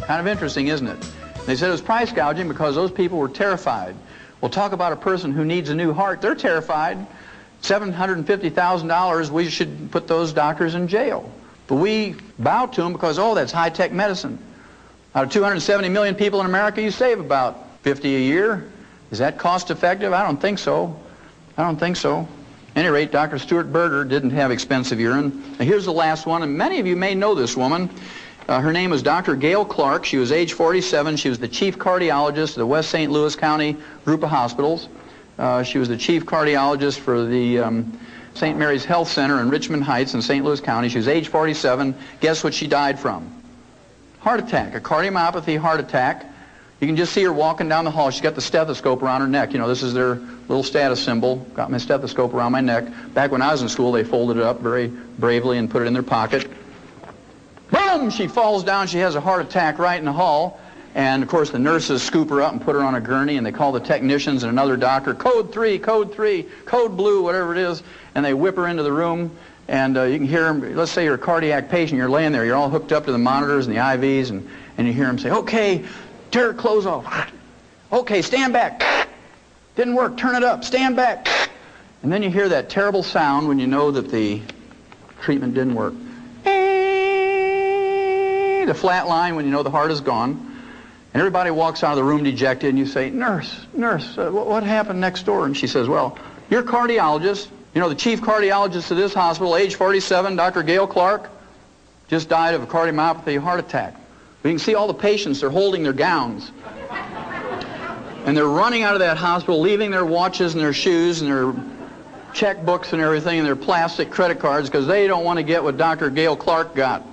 Kind of interesting, isn't it? They said it was price gouging because those people were terrified. Well, talk about a person who needs a new heart. They're terrified. $750,000, we should put those doctors in jail. But we bow to them because, oh, that's high-tech medicine. Out of 270 million people in America, you save about 50 a year. Is that cost-effective? I don't think so. I don't think so. At any rate, Dr. Stuart Berger didn't have expensive urine. Now, here's the last one, and many of you may know this woman. Her name was Dr. Gail Clark. She was age 47. She was the chief cardiologist of the West St. Louis County group of hospitals. She was the chief cardiologist for the St. Mary's Health Center in Richmond Heights in St. Louis County. She was age 47. Guess what she died from? Heart attack, a cardiomyopathy heart attack. You can just see her walking down the hall. She's got the stethoscope around her neck. You know, this is their little status symbol. Got my stethoscope around my neck. Back when I was in school, they folded it up very bravely and put it in their pocket. Boom! She falls down. She has a heart attack right in the hall. And, of course, the nurses scoop her up and put her on a gurney, and they call the technicians and another doctor, code 3, code blue, whatever it is, and they whip her into the room. And you can hear them, let's say you're a cardiac patient, you're laying there, you're all hooked up to the monitors and the IVs, and you hear them say, okay, tear her clothes off. Okay, stand back. Didn't work, turn it up, stand back. And then you hear that terrible sound when you know that the treatment didn't work. The flat line when you know the heart is gone. And everybody walks out of the room dejected, and you say, nurse, what happened next door? And she says, well, your cardiologist, you know, the chief cardiologist of this hospital, age 47, Dr. Gail Clark, just died of a cardiomyopathy heart attack. You can see all the patients, they're holding their gowns. And they're running out of that hospital, leaving their watches and their shoes and their checkbooks and everything and their plastic credit cards because they don't want to get what Dr. Gail Clark got.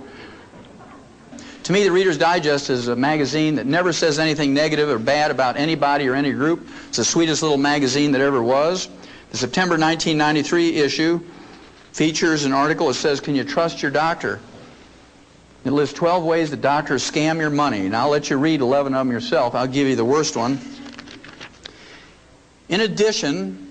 To me, the Reader's Digest is a magazine that never says anything negative or bad about anybody or any group. It's the sweetest little magazine that ever was. The September 1993 issue features an article that says, "Can you trust your doctor?" It lists 12 ways that doctors scam your money, and I'll let you read 11 of them yourself. I'll give you the worst one. In addition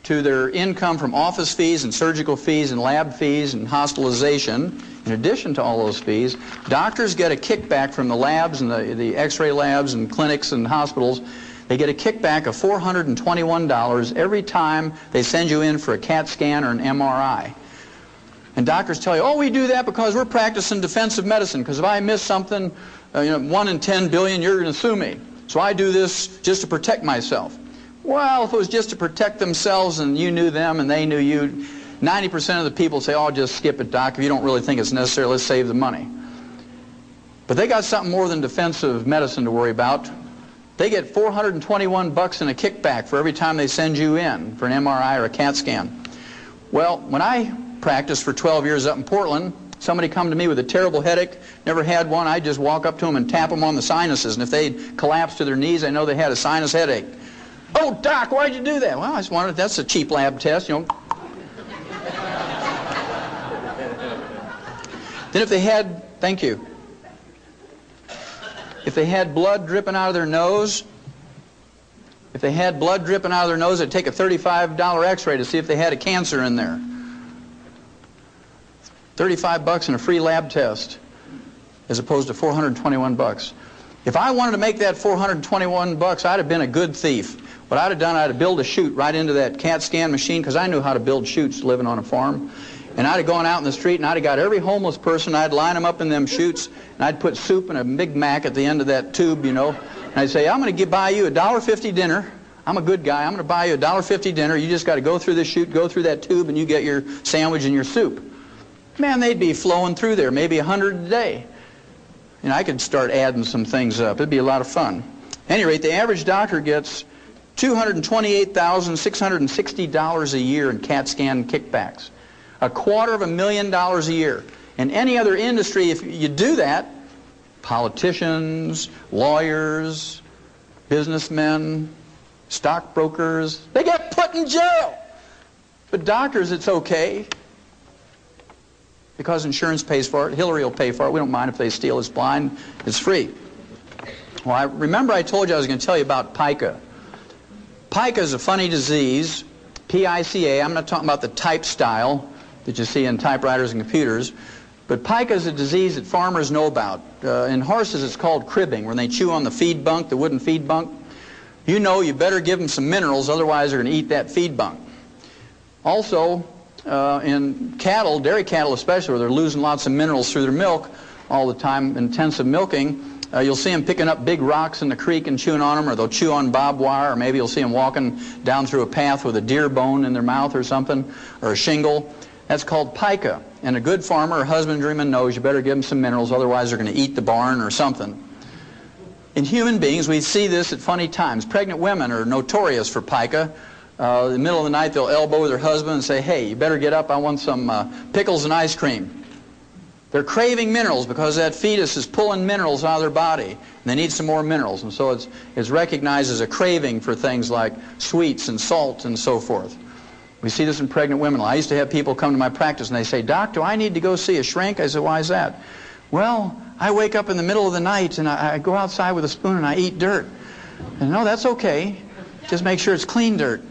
to their income from office fees and surgical fees and lab fees and hospitalization, in addition to all those fees, doctors get a kickback from the labs and the x-ray labs and clinics and hospitals. They get a kickback of $421 every time they send you in for a CAT scan or an MRI. And doctors tell you, oh, we do that because we're practicing defensive medicine, because if I miss something, 1 in 10 billion, you're going to sue me. So I do this just to protect myself. Well, if it was just to protect themselves and you knew them and they knew you, 90% of the people say, oh, just skip it, doc. If you don't really think it's necessary, let's save the money. But they got something more than defensive medicine to worry about. They get $421 in a kickback for every time they send you in for an MRI or a CAT scan. Well, when I practiced for 12 years up in Portland, somebody come to me with a terrible headache, never had one, I'd just walk up to them and tap them on the sinuses, and if they'd collapse to their knees, I know they had a sinus headache. Oh, doc, why'd you do that? Well, I just wanted, that's a cheap lab test, Then if they had, thank you, if they had blood dripping out of their nose, they'd take a $35 x-ray to see if they had a cancer in there. $35 in a free lab test as opposed to $421. If I wanted to make that $421, I'd have been a good thief. What I'd have done, I'd have built a chute right into that CAT scan machine, because I knew how to build chutes living on a farm. And I'd have gone out in the street and I'd have got every homeless person, I'd line them up in them chutes, and I'd put soup and a Big Mac at the end of that tube, and I'd say, I'm going to buy you a $1.50 dinner. I'm a good guy. I'm going to buy you a $1.50 dinner. You just got to go through this chute, go through that tube, and you get your sandwich and your soup. Man, they'd be flowing through there, maybe 100 a day. And I could start adding some things up. It'd be a lot of fun. At any rate, the average doctor gets $228,660 a year in CAT scan kickbacks. $250,000 a year. In any other industry, if you do that, politicians, lawyers, businessmen, stockbrokers, they get put in jail. But doctors, it's okay, because insurance pays for it. Hillary will pay for it. We don't mind if they steal. It's blind. It's free. Well, remember I told you I was going to tell you about pica. Pica is a funny disease, P-I-C-A. I'm not talking about the type style that you see in typewriters and computers, but pica is a disease that farmers know about. In horses, it's called cribbing, when they chew on the feed bunk, the wooden feed bunk. You know you better give them some minerals, otherwise they're going to eat that feed bunk. Also, in cattle, dairy cattle especially, where they're losing lots of minerals through their milk all the time, intensive milking, you'll see them picking up big rocks in the creek and chewing on them, or they'll chew on barbed wire, or maybe you'll see them walking down through a path with a deer bone in their mouth or something, or a shingle. That's called pica. And a good farmer or husbandryman knows you better give them some minerals, otherwise they're going to eat the barn or something. In human beings, we see this at funny times. Pregnant women are notorious for pica. In the middle of the night, they'll elbow their husband and say, hey, you better get up, I want some pickles and ice cream. They're craving minerals because that fetus is pulling minerals out of their body, and they need some more minerals. And so it's recognized as a craving for things like sweets and salt and so forth. We see this in pregnant women. I used to have people come to my practice and they say, Doc, do I need to go see a shrink? I said, why is that? Well, I wake up in the middle of the night and I go outside with a spoon and I eat dirt. And no, that's okay. Just make sure it's clean dirt.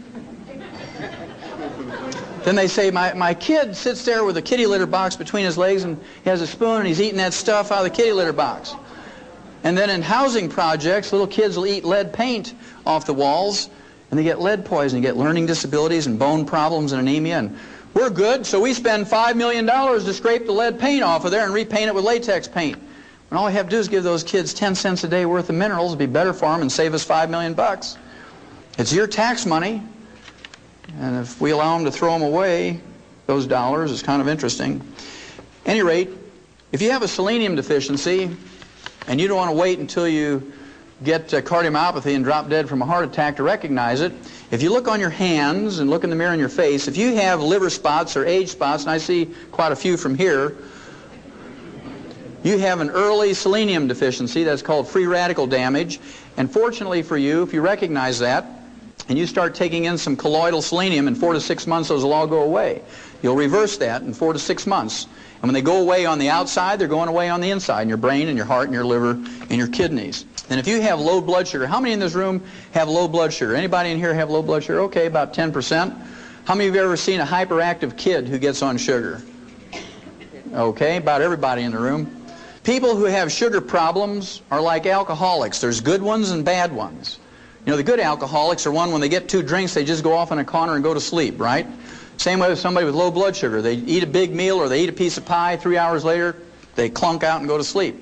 Then they say, my kid sits there with a kitty litter box between his legs and he has a spoon and he's eating that stuff out of the kitty litter box. And then in housing projects, little kids will eat lead paint off the walls and they get lead poisoning, get learning disabilities and bone problems and anemia. And we're good, so we spend $5 million to scrape the lead paint off of there and repaint it with latex paint. And all we have to do is give those kids 10 cents a day worth of minerals. It'd be better for them and save us $5 million. It's your tax money. And if we allow them to throw them away, those dollars, it's kind of interesting. At any rate, if you have a selenium deficiency and you don't want to wait until you get cardiomyopathy and drop dead from a heart attack to recognize it. If you look on your hands and look in the mirror in your face, if you have liver spots or age spots, and I see quite a few from here, you have an early selenium deficiency. That's called free radical damage. And fortunately for you, if you recognize that, and you start taking in some colloidal selenium, in 4 to 6 months those will all go away. You'll reverse that in 4 to 6 months. And when they go away on the outside, they're going away on the inside, in your brain and your heart and your liver and your kidneys. And if you have low blood sugar, how many in this room have low blood sugar? Anybody in here have low blood sugar? Okay, about 10%. How many of you have ever seen a hyperactive kid who gets on sugar? Okay, about everybody in the room. People who have sugar problems are like alcoholics. There's good ones and bad ones. You know, the good alcoholics are one, when they get 2 drinks, they just go off in a corner and go to sleep, right? Same way with somebody with low blood sugar. They eat a big meal or they eat a piece of pie, 3 hours later, they clunk out and go to sleep.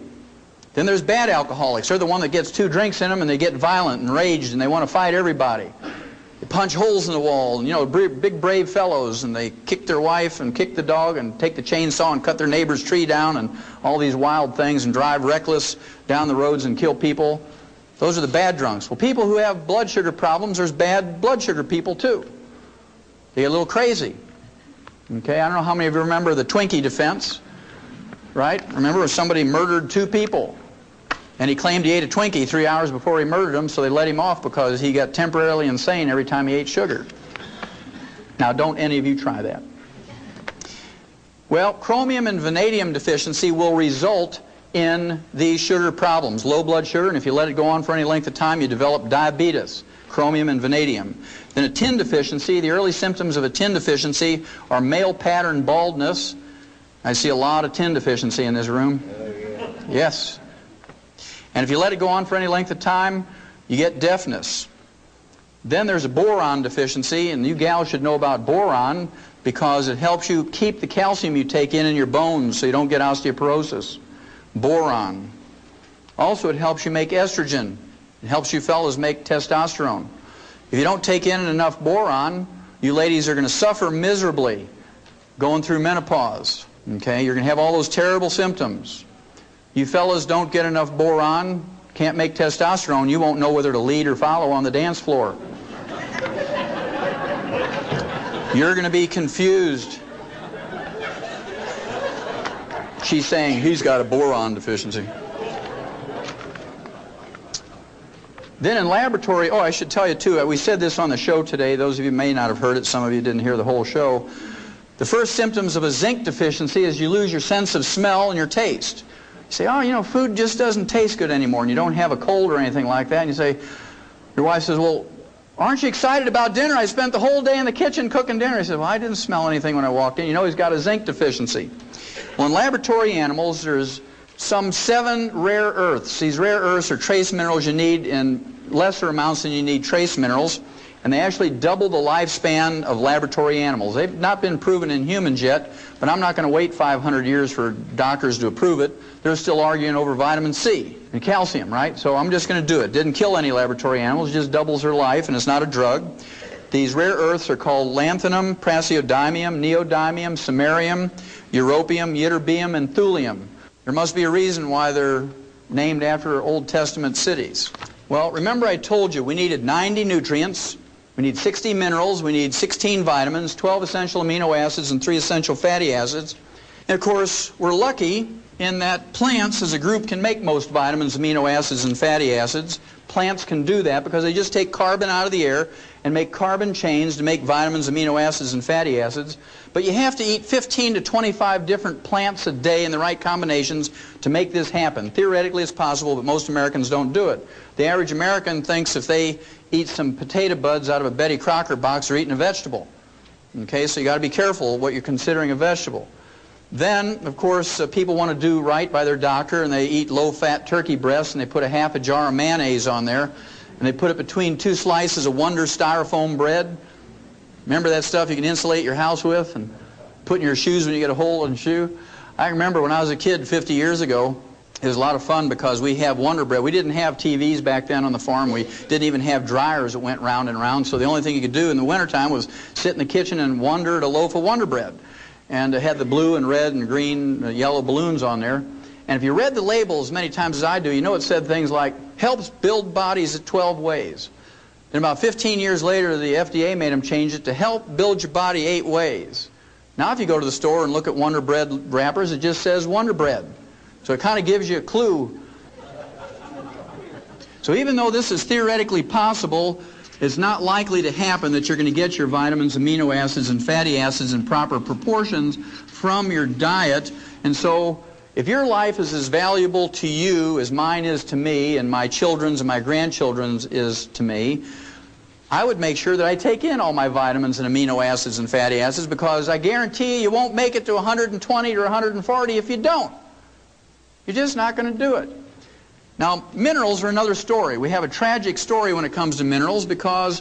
Then there's bad alcoholics. They're the one that gets 2 drinks in them and they get violent and raged and they want to fight everybody. They punch holes in the wall, and, you know, big brave fellows, and they kick their wife and kick the dog and take the chainsaw and cut their neighbor's tree down and all these wild things and drive reckless down the roads and kill people. Those are the bad drunks. Well, people who have blood sugar problems, there's bad blood sugar people too. They get a little crazy. Okay, I don't know how many of you remember the Twinkie defense, right? Remember when somebody murdered 2 people and he claimed he ate a Twinkie 3 hours before he murdered them, so they let him off because he got temporarily insane every time he ate sugar. Now, don't any of you try that. Well, chromium and vanadium deficiency will result in these sugar problems, low blood sugar, and if you let it go on for any length of time, you develop diabetes, chromium and vanadium. Then a tin deficiency, the early symptoms of a tin deficiency are male pattern baldness. I see a lot of tin deficiency in this room. Yes. And if you let it go on for any length of time, you get deafness. Then there's a boron deficiency, and you gals should know about boron because it helps you keep the calcium you take in your bones so you don't get osteoporosis. Boron. Also, it helps you make estrogen. It helps you fellas make testosterone. If you don't take in enough boron, you ladies are going to suffer miserably going through menopause. Okay, you're going to have all those terrible symptoms. You fellas don't get enough boron, can't make testosterone, you won't know whether to lead or follow on the dance floor. You're going to be confused. She's saying he's got a boron deficiency. Then in laboratory, oh, I should tell you too, we said this on the show today, those of you may not have heard it, some of you didn't hear the whole show. The first symptoms of a zinc deficiency is you lose your sense of smell and your taste. You say, oh, you know, food just doesn't taste good anymore, and you don't have a cold or anything like that, and you say, your wife says, well, aren't you excited about dinner? I spent the whole day in the kitchen cooking dinner. He said, well, I didn't smell anything when I walked in. You know, he's got a zinc deficiency. Well, in laboratory animals, there's some 7 rare earths. These rare earths are trace minerals you need in lesser amounts than you need trace minerals, and they actually double the lifespan of laboratory animals. They've not been proven in humans yet, but I'm not going to wait 500 years for doctors to approve it. They're still arguing over vitamin C and calcium, right? So I'm just going to do it. Didn't kill any laboratory animals, it just doubles their life, and it's not a drug. These rare earths are called lanthanum, praseodymium, neodymium, samarium, europium, ytterbium, and thulium. There must be a reason why they're named after Old Testament cities. Well, remember I told you we needed 90 nutrients, we need 60 minerals, we need 16 vitamins, 12 essential amino acids, and 3 essential fatty acids. And of course, we're lucky in that plants as a group can make most vitamins, amino acids, and fatty acids. Plants can do that because they just take carbon out of the air and make carbon chains to make vitamins, amino acids, and fatty acids. But you have to eat 15 to 25 different plants a day in the right combinations to make this happen. Theoretically, it's possible, but most Americans don't do it. The average American thinks if they eat some potato buds out of a Betty Crocker box, they're eating a vegetable. Okay, so you got to be careful what you're considering a vegetable. Then, of course, people want to do right by their doctor, and they eat low-fat turkey breasts, and they put a half a jar of mayonnaise on there, and they put it between 2 slices of Wonder styrofoam bread. Remember that stuff you can insulate your house with and put in your shoes when you get a hole in the shoe? I remember when I was a kid 50 years ago, it was a lot of fun because we have Wonder Bread. We didn't have TVs back then on the farm. We didn't even have dryers that went round and round, so the only thing you could do in the wintertime was sit in the kitchen and wonder at a loaf of Wonder Bread. And it had the blue and red and green, yellow balloons on there. And if you read the labels as many times as I do, you know it said things like helps build bodies at 12 ways. And about 15 years later, the FDA made them change it to help build your body 8 ways. Now, if you go to the store and look at Wonder Bread wrappers, it just says Wonder Bread. So it kind of gives you a clue. So even though this is theoretically possible, it's not likely to happen that you're going to get your vitamins, amino acids, and fatty acids in proper proportions from your diet. And so if your life is as valuable to you as mine is to me, and my children's and my grandchildren's is to me, I would make sure that I take in all my vitamins and amino acids and fatty acids, because I guarantee you won't make it to 120 or 140 if you don't. You're just not going to do it. Now, minerals are another story. We have a tragic story when it comes to minerals, because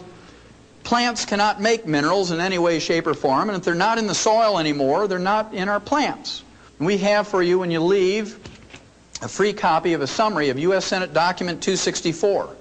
plants cannot make minerals in any way, shape, or form, and if they're not in the soil anymore, they're not in our plants. And we have for you, when you leave, a free copy of a summary of U.S. Senate Document 264.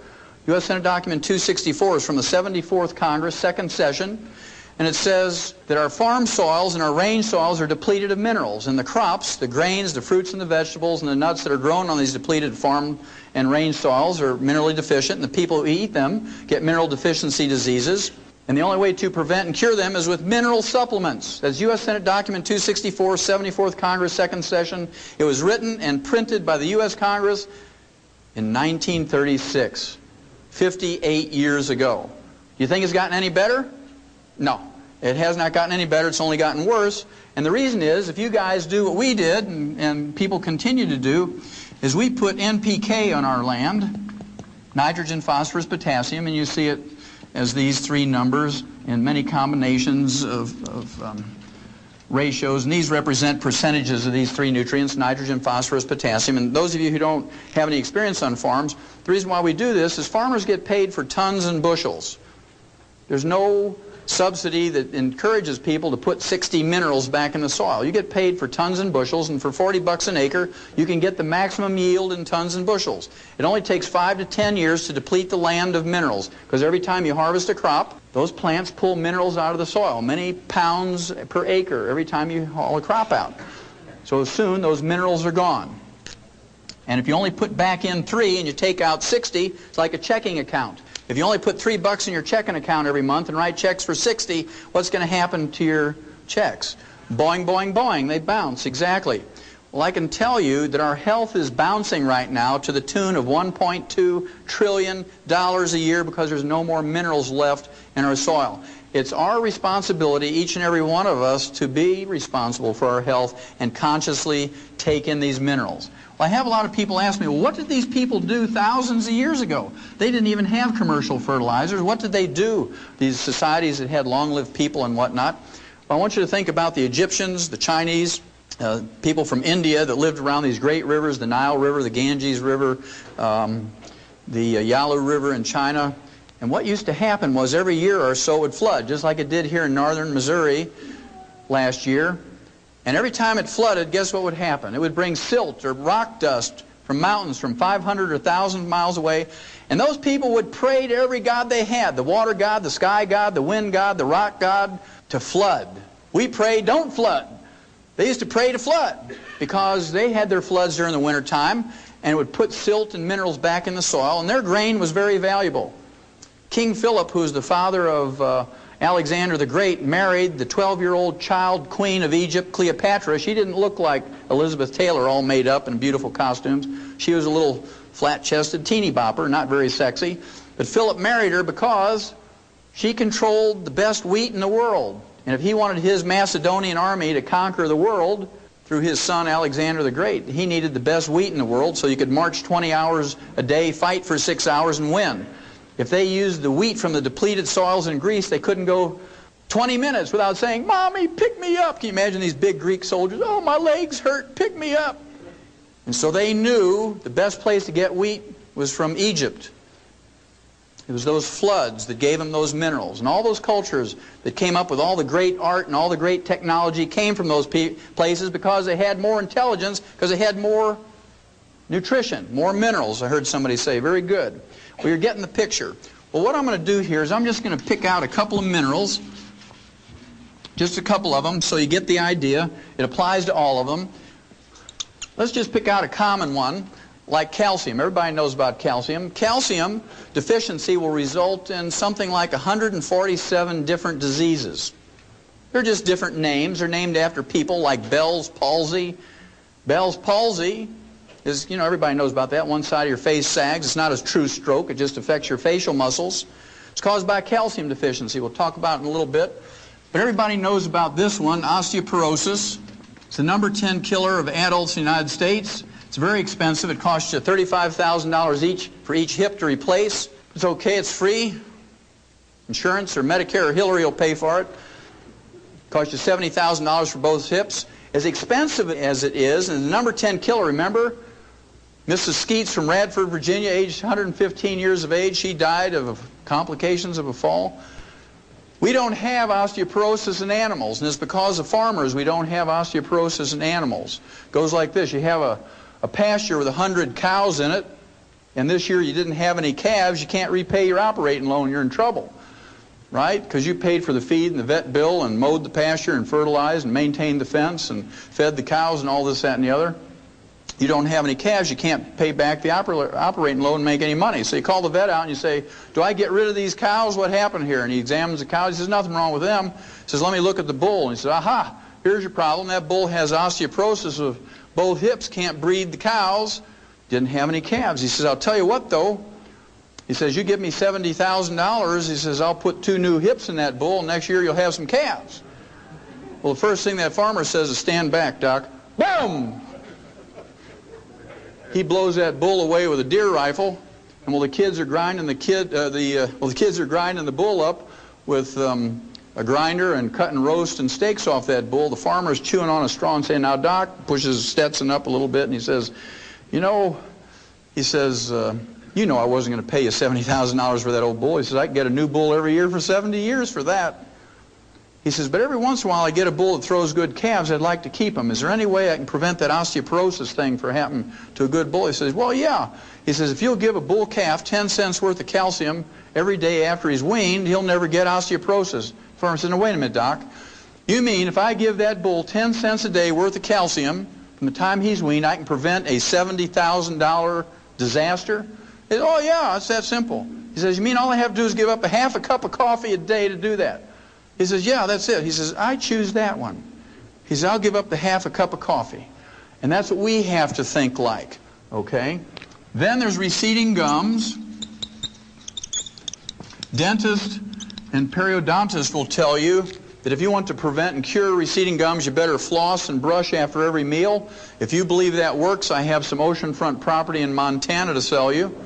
U.S. Senate Document 264 is from the 74th Congress, second session, and it says that our farm soils and our range soils are depleted of minerals, and the crops, the grains, the fruits and the vegetables, and the nuts that are grown on these depleted farm and range soils are minerally deficient, and the people who eat them get mineral deficiency diseases, and the only way to prevent and cure them is with mineral supplements. That's U.S. Senate Document 264, 74th Congress, second session. It was written and printed by the U.S. Congress in 1936. 58 years ago. Do you think it's gotten any better? No. It has not gotten any better. It's only gotten worse. And the reason is, if you guys do what we did, and people continue to do, is we put NPK on our land, nitrogen, phosphorus, potassium, and you see it as these 3 numbers in many combinations of ratios, and these represent percentages of these 3 nutrients, nitrogen, phosphorus, potassium. And those of you who don't have any experience on farms, the reason why we do this is farmers get paid for tons and bushels. There's no subsidy that encourages people to put 60 minerals back in the soil. You get paid for tons and bushels, and for 40 bucks an acre, you can get the maximum yield in tons and bushels. It only takes 5 to 10 years to deplete the land of minerals, because every time you harvest a crop, those plants pull minerals out of the soil, many pounds per acre every time you haul a crop out. So soon those minerals are gone. And if you only put back in 3 and you take out 60, it's like a checking account. If you only put $3 in your checking account every month and write checks for 60, what's going to happen to your checks? Boing, boing, boing, they bounce, exactly. Well, I can tell you that our health is bouncing right now to the tune of $1.2 trillion a year, because there's no more minerals left in our soil. It's our responsibility, each and every one of us, to be responsible for our health and consciously take in these minerals. Well, I have a lot of people ask me, well, what did these people do thousands of years ago? They didn't even have commercial fertilizers. What did they do, these societies that had long-lived people and whatnot? Well, I want you to think about the Egyptians, the Chinese, people from India that lived around these great rivers, the Nile River, the Ganges River, the Yalu River in China. And what used to happen was every year or so it would flood, just like it did here in northern Missouri last year. And every time it flooded, guess what would happen? It would bring silt or rock dust from mountains from 500 or 1,000 miles away. And those people would pray to every god they had, the water god, the sky god, the wind god, the rock god, to flood. We pray, don't flood. They used to pray to flood because they had their floods during the winter time, and it would put silt and minerals back in the soil, and their grain was very valuable. King Philip, who was the father of Alexander the Great, married the 12-year-old child queen of Egypt, Cleopatra. She didn't look like Elizabeth Taylor, all made up in beautiful costumes. She was a little flat-chested teeny bopper, not very sexy. But Philip married her because she controlled the best wheat in the world. And if he wanted his Macedonian army to conquer the world through his son Alexander the Great, he needed the best wheat in the world, so you could march 20 hours a day, fight for 6 hours, and win. If they used the wheat from the depleted soils in Greece, they couldn't go 20 minutes without saying, "Mommy, pick me up." Can you imagine these big Greek soldiers? "Oh, my legs hurt, pick me up." And so they knew the best place to get wheat was from Egypt. It was those floods that gave them those minerals. And all those cultures that came up with all the great art and all the great technology came from those places because they had more intelligence, because they had more nutrition, more minerals, I heard somebody say. Very good. Well, you're getting the picture. Well, what I'm going to do here is I'm just going to pick out a couple of minerals, just a couple of them, so you get the idea. It applies to all of them. Let's just pick out a common one, like calcium. Everybody knows about calcium. Calcium deficiency will result in something like 147 different diseases. They're just different names. They're named after people like Bell's palsy. Bell's palsy is, everybody knows about that. One side of your face sags. It's not a true stroke. It just affects your facial muscles. It's caused by calcium deficiency. We'll talk about it in a little bit. But everybody knows about this one, osteoporosis. It's the number 10 killer of adults in the United States. It's very expensive. It costs you $35,000 each for each hip to replace. It's okay. It's free. Insurance or Medicare or Hillary will pay for it. It costs you $70,000 for both hips. As expensive as it is, and the number 10 killer, remember, Mrs. Skeets from Radford, Virginia, aged 115 years of age, she died of complications of a fall. We don't have osteoporosis in animals, and it's because of farmers we don't have osteoporosis in animals. It goes like this. You have a pasture with 100 cows in it, and this year you didn't have any calves, you can't repay your operating loan, you're in trouble. Right? Because you paid for the feed and the vet bill and mowed the pasture and fertilized and maintained the fence and fed the cows and all this, that, and the other. You don't have any calves, you can't pay back the operating loan and make any money. So you call the vet out and you say, do I get rid of these cows? What happened here? And he examines the cows. He says, nothing wrong with them. He says, let me look at the bull. And he says, aha, here's your problem. That bull has osteoporosis of both hips, can't breed the cows, didn't have any calves. He says, I'll tell you what, though. He says, you give me $70,000. He says, I'll put 2 new hips in that bull, and next year you'll have some calves. Well, the first thing that farmer says is, stand back, Doc. Boom! He blows that bull away with a deer rifle, and while the kids are grinding the kids are grinding the bull up with a grinder and cutting roast and steaks off that bull, the farmer's chewing on a straw and saying, now, Doc, pushes Stetson up a little bit, and he says, I wasn't going to pay you $70,000 for that old bull. He says, I can get a new bull every year for 70 years for that. He says, but every once in a while I get a bull that throws good calves. I'd like to keep them. Is there any way I can prevent that osteoporosis thing from happening to a good bull? He says, well, yeah. He says, if you'll give a bull calf 10 cents worth of calcium every day after he's weaned, he'll never get osteoporosis. The farmer says, no, wait a minute, Doc. You mean if I give that bull 10 cents a day worth of calcium from the time he's weaned, I can prevent a $70,000 disaster? He says, oh, yeah, it's that simple. He says, you mean all I have to do is give up a half a cup of coffee a day to do that? He says, yeah, that's it. He says, I choose that one. He says, I'll give up the half a cup of coffee. And that's what we have to think like, okay? Then there's receding gums. Dentists and periodontists will tell you that if you want to prevent and cure receding gums, you better floss and brush after every meal. If you believe that works, I have some oceanfront property in Montana to sell you.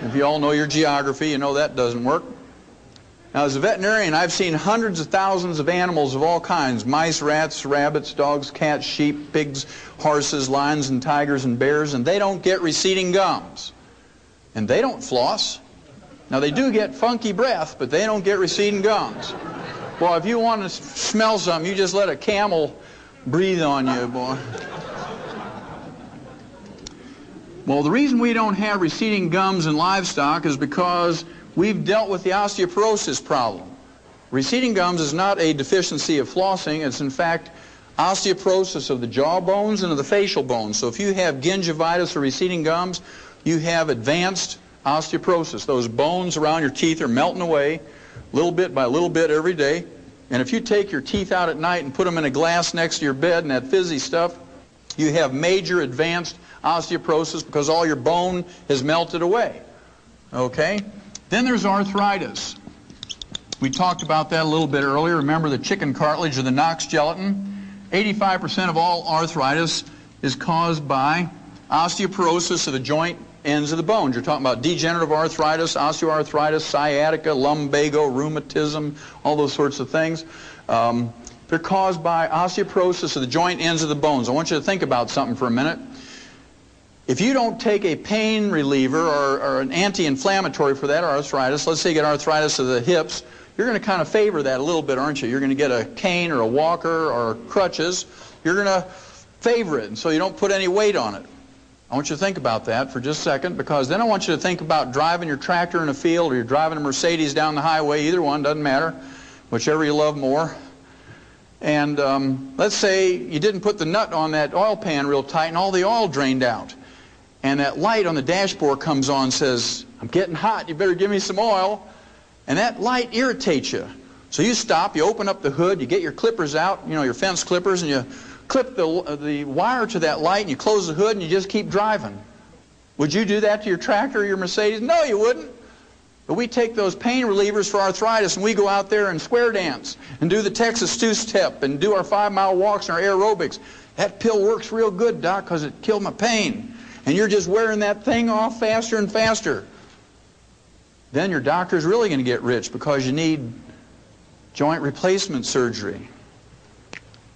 If you all know your geography, you know that doesn't work. Now, as a veterinarian, I've seen hundreds of thousands of animals of all kinds: mice, rats, rabbits, dogs, cats, sheep, pigs, horses, lions, and tigers, and bears, and they don't get receding gums. And they don't floss. Now, they do get funky breath, but they don't get receding gums. Well, if you want to smell something, you just let a camel breathe on you, boy. Well, the reason we don't have receding gums in livestock is because we've dealt with the osteoporosis problem. Receding gums is not a deficiency of flossing. It's, in fact, osteoporosis of the jaw bones and of the facial bones. So if you have gingivitis or receding gums, you have advanced osteoporosis. Those bones around your teeth are melting away little bit by little bit every day. And if you take your teeth out at night and put them in a glass next to your bed and that fizzy stuff, you have major advanced osteoporosis because all your bone has melted away. Okay? Then there's arthritis. We talked about that a little bit earlier. Remember the chicken cartilage or the Knox gelatin? 85% of all arthritis is caused by osteoporosis of the joint ends of the bones. You're talking about degenerative arthritis, osteoarthritis, sciatica, lumbago, rheumatism, all those sorts of things. They're caused by osteoporosis of the joint ends of the bones. I want you to think about something for a minute. If you don't take a pain reliever or an anti-inflammatory for that arthritis, let's say you get arthritis of the hips, you're going to kind of favor that a little bit, aren't you? You're going to get a cane or a walker or crutches. You're going to favor it, and so you don't put any weight on it. I want you to think about that for just a second, because then I want you to think about driving your tractor in a field, or you're driving a Mercedes down the highway. Either one, doesn't matter, whichever you love more. And let's say you didn't put the nut on that oil pan real tight and all the oil drained out. and that light on the dashboard comes on and says, I'm getting hot, you better give me some oil. And that light irritates you. So you stop, you open up the hood, you get your clippers out, you know, your fence clippers, and you clip the wire to that light, and you close the hood, and you just keep driving. Would you do that to your tractor or your Mercedes? No, you wouldn't. But we take those pain relievers for arthritis, and we go out there and square dance and do the Texas two-step and do our 5-mile walks and our aerobics. That pill works real good, Doc, because it killed my pain. And you're just wearing that thing off faster and faster. Then your doctor's really going to get rich because you need joint replacement surgery.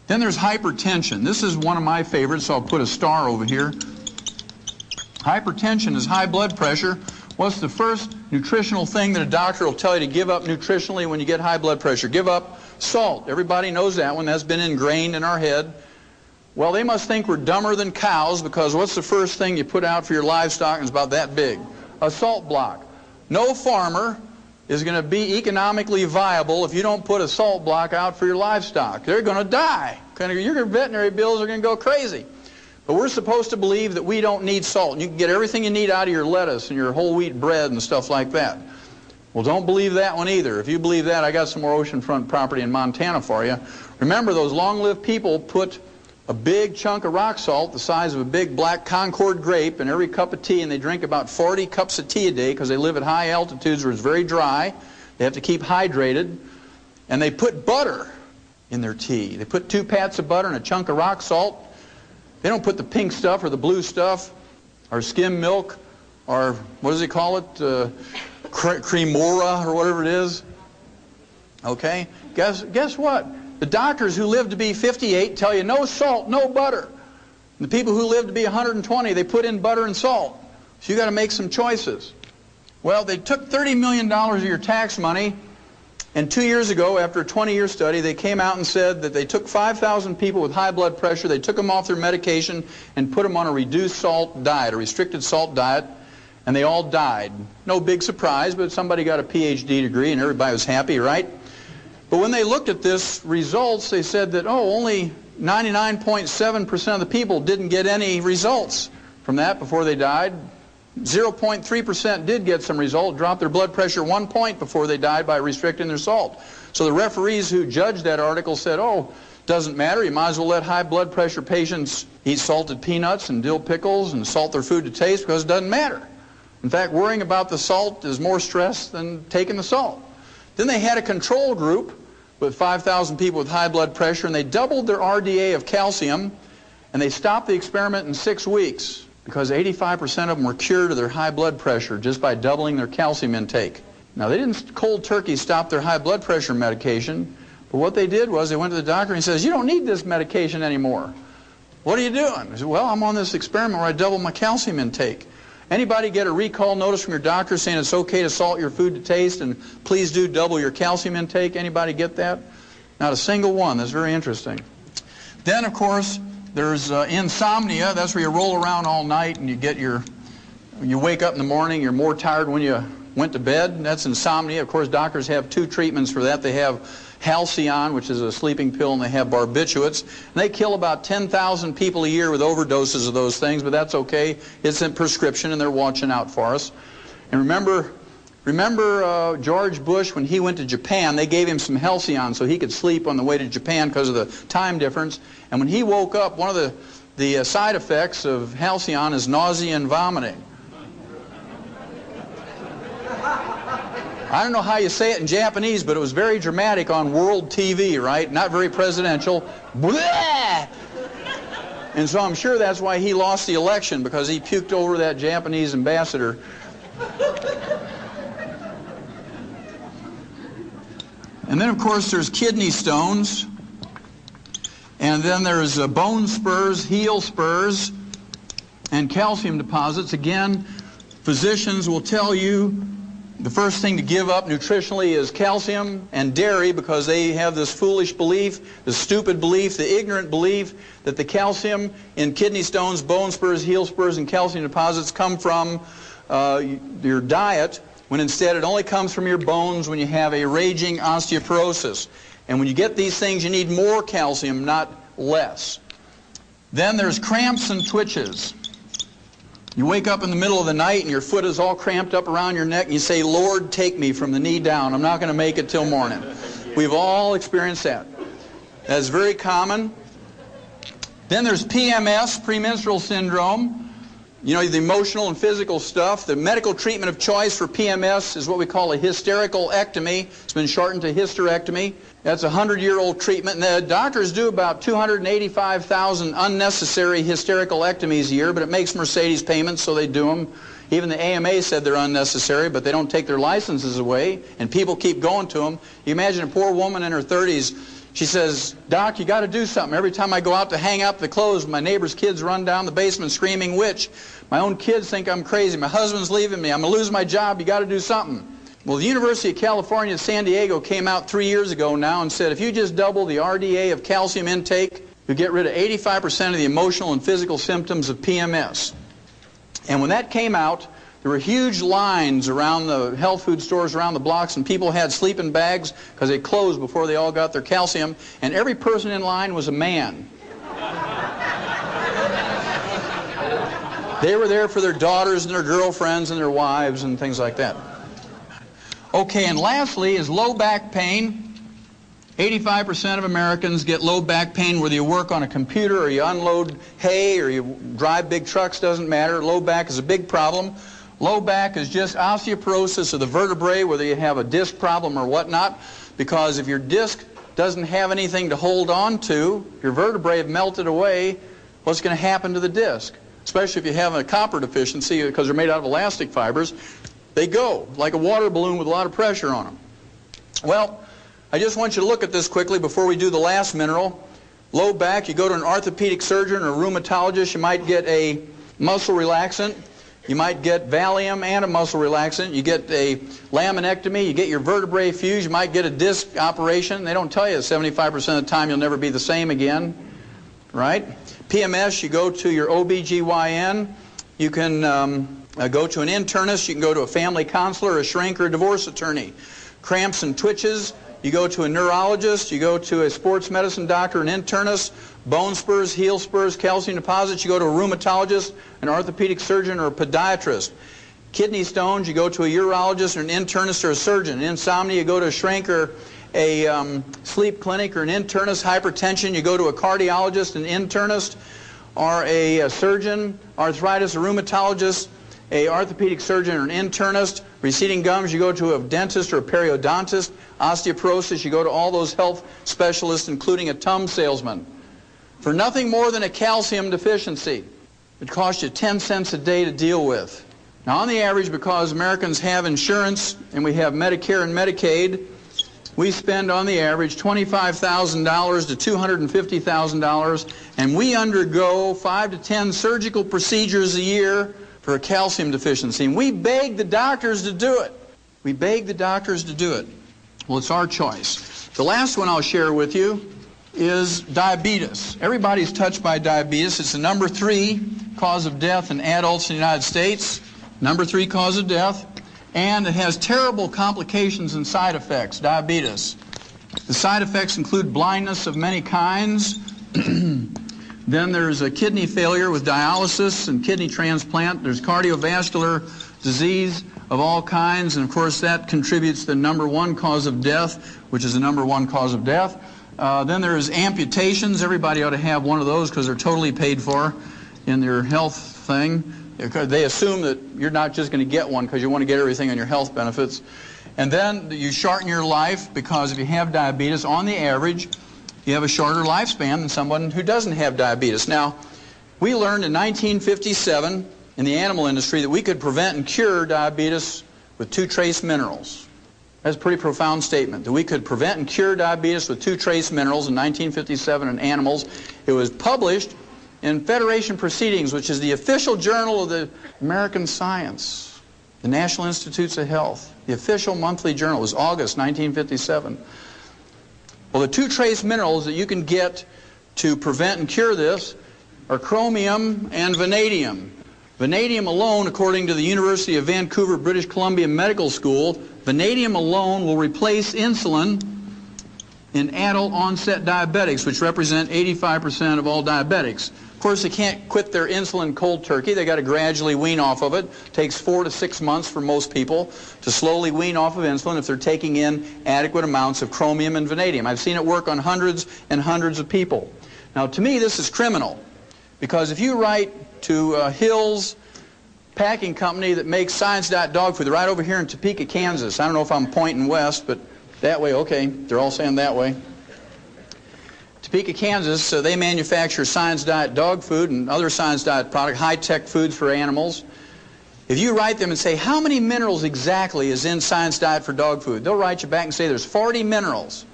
Then there's hypertension. This is one of my favorites, so I'll put a star over here. Hypertension is high blood pressure. What's the first nutritional thing that a doctor will tell you to give up nutritionally when you get high blood pressure? Give up salt. Everybody knows that one. That's been ingrained in our head. Well, they must think we're dumber than cows, because what's the first thing you put out for your livestock? It's about that big. A salt block. No farmer is going to be economically viable if you don't put a salt block out for your livestock. They're going to die. Your veterinary bills are going to go crazy. But we're supposed to believe that we don't need salt. And you can get everything you need out of your lettuce and your whole wheat bread and stuff like that. Well, don't believe that one either. If you believe that, I got some more oceanfront property in Montana for you. Remember, those long-lived people put a big chunk of rock salt the size of a big black Concord grape in every cup of tea, and they drink about 40 cups of tea a day because they live at high altitudes where it's very dry. They have to keep hydrated. And they put butter in their tea. They put 2 pats of butter and a chunk of rock salt. They don't put the pink stuff or the blue stuff or skim milk or, what does he call it, cremora or whatever it is. Okay? Guess what? The doctors who live to be 58 tell you no salt, no butter. And the people who live to be 120, they put in butter and salt. So you got to make some choices. Well, they took $30 million of your tax money, and 2 years ago, after a 20-year study, they came out and said that they took 5,000 people with high blood pressure, they took them off their medication and put them on a reduced salt diet, a restricted salt diet, and they all died. No big surprise, but somebody got a PhD degree and everybody was happy, right? But when they looked at this results, they said that, only 99.7% of the people didn't get any results from that before they died. 0.3% did get some result, dropped their blood pressure 1 point before they died by restricting their salt. So the referees who judged that article said, doesn't matter, you might as well let high blood pressure patients eat salted peanuts and dill pickles and salt their food to taste because it doesn't matter. In fact, worrying about the salt is more stress than taking the salt. Then they had a control group with 5,000 people with high blood pressure, and they doubled their RDA of calcium, and they stopped the experiment in 6 weeks because 85% of them were cured of their high blood pressure just by doubling their calcium intake. Now, they didn't cold turkey stop their high blood pressure medication, but what they did was they went to the doctor and he says, you don't need this medication anymore. What are you doing? I said, well, I'm on this experiment where I double my calcium intake. Anybody get a recall notice from your doctor saying it's okay to salt your food to taste and please do double your calcium intake? Anybody get that? Not a single one. That's very interesting. Then, of course, there's insomnia. That's where you roll around all night and you wake up in the morning, you're more tired when you went to bed. That's insomnia. Of course, doctors have 2 treatments for that. They have Halcyon, which is a sleeping pill, and they have barbiturates. And they kill about 10,000 people a year with overdoses of those things, but that's okay. It's a prescription, and they're watching out for us. And remember George Bush, when he went to Japan, they gave him some Halcyon so he could sleep on the way to Japan because of the time difference. And when he woke up, one of the side effects of Halcyon is nausea and vomiting. I don't know how you say it in Japanese, but it was very dramatic on world TV, right? Not very presidential. Blah! And so I'm sure that's why he lost the election, because he puked over that Japanese ambassador. And then, of course, there's kidney stones. And then there's bone spurs, heel spurs, and calcium deposits. Again, physicians will tell you the first thing to give up nutritionally is calcium and dairy, because they have this foolish belief, the stupid belief, the ignorant belief that the calcium in kidney stones, bone spurs, heel spurs, and calcium deposits come from your diet, when instead it only comes from your bones when you have a raging osteoporosis. And when you get these things, you need more calcium, not less. Then there's cramps and twitches. You wake up in the middle of the night and your foot is all cramped up around your neck and you say, Lord, take me from the knee down. I'm not going to make it till morning. We've all experienced that. That's very common. Then there's PMS, premenstrual syndrome. You know, the emotional and physical stuff. The medical treatment of choice for PMS is what we call a hysterical ectomy. It's been shortened to hysterectomy. That's a 100-year-old treatment. And the doctors do about 285,000 unnecessary hysterical ectomies a year, but it makes Mercedes payments, so they do them. Even the AMA said they're unnecessary, but they don't take their licenses away, and people keep going to them. You imagine a poor woman in her 30s. She says, Doc, you got to do something. Every time I go out to hang up the clothes, my neighbor's kids run down the basement screaming witch. My own kids think I'm crazy. My husband's leaving me. I'm going to lose my job. You got to do something. Well, the University of California at San Diego came out 3 years ago now and said if you just double the RDA of calcium intake, you get rid of 85% of the emotional and physical symptoms of PMS. And when that came out, there were huge lines around the health food stores around the blocks, and people had sleeping bags because they closed before they all got their calcium, and every person in line was a man. They were there for their daughters and their girlfriends and their wives and things like that. Okay, and lastly is low back pain. 85% of Americans get low back pain whether you work on a computer or you unload hay or you drive big trucks, doesn't matter. Low back is a big problem. Low back is just osteoporosis of the vertebrae, whether you have a disc problem or whatnot, because if your disc doesn't have anything to hold on to, your vertebrae have melted away, what's going to happen to the disc? Especially if you have a copper deficiency, because they're made out of elastic fibers, they go like a water balloon with a lot of pressure on them. Well, I just want you to look at this quickly before we do the last mineral. Low back, you go to an orthopedic surgeon or a rheumatologist, you might get a muscle relaxant. You might get Valium and a muscle relaxant. You get a laminectomy. You get your vertebrae fused. You might get a disc operation. They don't tell you 75% of the time you'll never be the same again, right? PMS, you go to your OBGYN. You can go to an internist. You can go to a family counselor, a shrink, or a divorce attorney. Cramps and twitches, you go to a neurologist. You go to a sports medicine doctor, an internist. Bone spurs, heel spurs, calcium deposits, you go to a rheumatologist, an orthopedic surgeon, or a podiatrist. Kidney stones, you go to a urologist or an internist or a surgeon. Insomnia, you go to a shrink or a sleep clinic or an internist. Hypertension, you go to a cardiologist, an internist, or a surgeon. Arthritis, a rheumatologist, a orthopedic surgeon, or an internist. Receding gums, you go to a dentist or a periodontist. Osteoporosis, you go to all those health specialists, including a Tums salesman. For nothing more than a calcium deficiency. It costs you 10 cents a day to deal with. Now, on the average, because Americans have insurance and we have Medicare and Medicaid, we spend on the average $25,000 to $250,000, and we undergo 5 to 10 surgical procedures a year for a calcium deficiency. And we beg the doctors to do it. We beg the doctors to do it. Well, it's our choice. The last one I'll share with you is diabetes. Everybody's touched by diabetes. It's the number 3 cause of death in adults in the United States. Number 3 cause of death. And it has terrible complications and side effects, diabetes. The side effects include blindness of many kinds. Then there's a kidney failure with dialysis and kidney transplant. There's cardiovascular disease of all kinds. And of course that contributes to the number 1 cause of death, which is the number 1 cause of death. Then there's amputations. Everybody ought to have one of those because they're totally paid for in their health thing. They assume that you're not just going to get one because you want to get everything on your health benefits. And then you shorten your life because if you have diabetes, on the average, you have a shorter lifespan than someone who doesn't have diabetes. Now, we learned in 1957 in the animal industry that we could prevent and cure diabetes with 2 trace minerals. That's a pretty profound statement, that we could prevent and cure diabetes with 2 trace minerals in 1957 in animals. It was published in Federation Proceedings, which is the official journal of the American Science, the National Institutes of Health. The official monthly journal was August 1957. Well, the 2 trace minerals that you can get to prevent and cure this are chromium and vanadium. Vanadium alone, according to the University of Vancouver, British Columbia Medical School, vanadium alone will replace insulin in adult onset diabetics, which represent 85% of all diabetics. Of course, they can't quit their insulin cold turkey. They got to gradually wean off of it. It takes 4 to 6 months for most people to slowly wean off of insulin if they're taking in adequate amounts of chromium and vanadium. I've seen it work on hundreds and hundreds of people. Now, to me, this is criminal, because if you write to Hill's packing company that makes Science Diet dog food, they're right over here in Topeka, Kansas. I don't know if I'm pointing west, but that way, okay. They're all saying that way. Topeka, Kansas, they manufacture Science Diet dog food and other Science Diet products, high-tech foods for animals. If you write them and say, how many minerals exactly is in Science Diet for dog food, they'll write you back and say there's 40 minerals.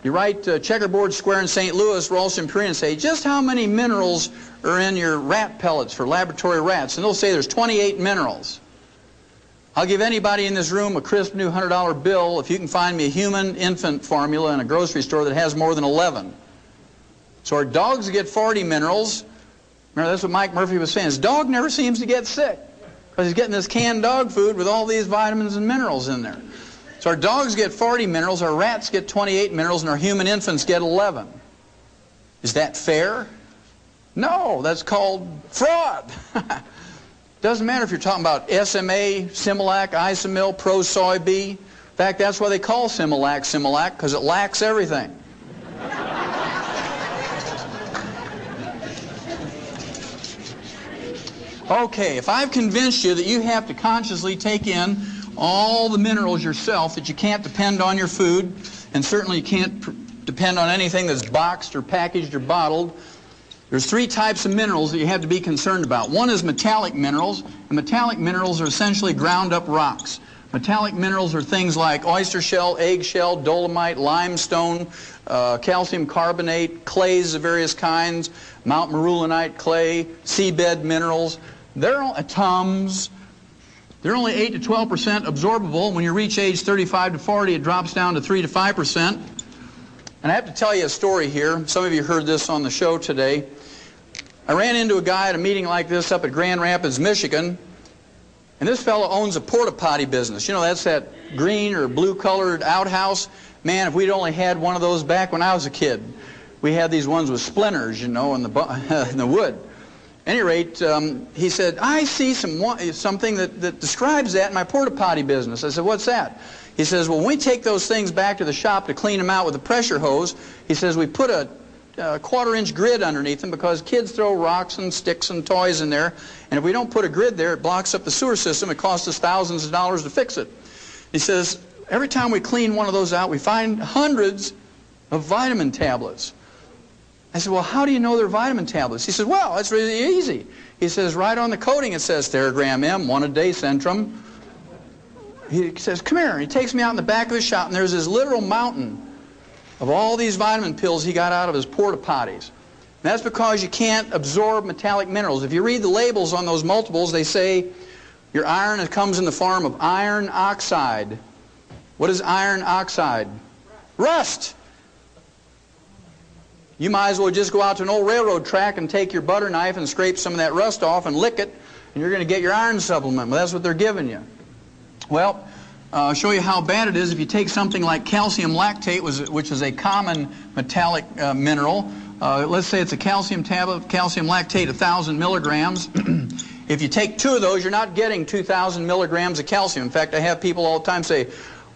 You write Checkerboard Square in St. Louis, Ralston Purina, and say, just how many minerals are in your rat pellets for laboratory rats? And they'll say there's 28 minerals. I'll give anybody in this room a crisp new $100 bill if you can find me a human infant formula in a grocery store that has more than 11. So our dogs get 40 minerals. Remember, that's what Mike Murphy was saying. His dog never seems to get sick because he's getting this canned dog food with all these vitamins and minerals in there. So our dogs get 40 minerals, our rats get 28 minerals, and our human infants get 11. Is that fair? No, that's called fraud. Doesn't matter if you're talking about SMA, Similac, Isomil, Pro Soy B. In fact, that's why they call Similac Similac, because it lacks everything. Okay, if I've convinced you that you have to consciously take in all the minerals yourself, that you can't depend on your food, and certainly you can't depend on anything that's boxed or packaged or bottled, there's 3 types of minerals that you have to be concerned about. One is metallic minerals, and metallic minerals are essentially ground up rocks. Metallic minerals are things like oyster shell, egg shell, dolomite, limestone, calcium carbonate, clays of various kinds, Mount Marulanite clay, seabed minerals. They're Tums. They're only 8 to 12% absorbable. When you reach age 35 to 40, it drops down to 3 to 5%. And I have to tell you a story here. Some of you heard this on the show today. I ran into a guy at a meeting like this up at Grand Rapids, Michigan. And this fellow owns a porta potty business. You know, that's that green or blue colored outhouse. Man, if we'd only had one of those back when I was a kid. We had these ones with splinters, you know, in the wood. At any rate, he said, I see something that describes that in my porta potty business. I said, what's that? He says, well, when we take those things back to the shop to clean them out with a pressure hose, he says, we put a 1/4-inch grid underneath them because kids throw rocks and sticks and toys in there. And if we don't put a grid there, it blocks up the sewer system. It costs us thousands of dollars to fix it. He says, every time we clean one of those out, we find hundreds of vitamin tablets. I said, well, how do you know they're vitamin tablets? He says, well, it's really easy. He says, right on the coating it says Theragram M, 1 a day Centrum. He says, come here. And he takes me out in the back of the shop, and there's this literal mountain of all these vitamin pills he got out of his porta potties. And that's because you can't absorb metallic minerals. If you read the labels on those multiples, they say your iron comes in the form of iron oxide. What is iron oxide? Rust. You might as well just go out to an old railroad track and take your butter knife and scrape some of that rust off and lick it, and you're going to get your iron supplement. Well, that's what they're giving you. Well, I'll show you how bad it is if you take something like calcium lactate, which is a common metallic mineral. Let's say it's a calcium tablet, calcium lactate, 1,000 milligrams. If you take 2 of those, you're not getting 2,000 milligrams of calcium. In fact, I have people all the time say,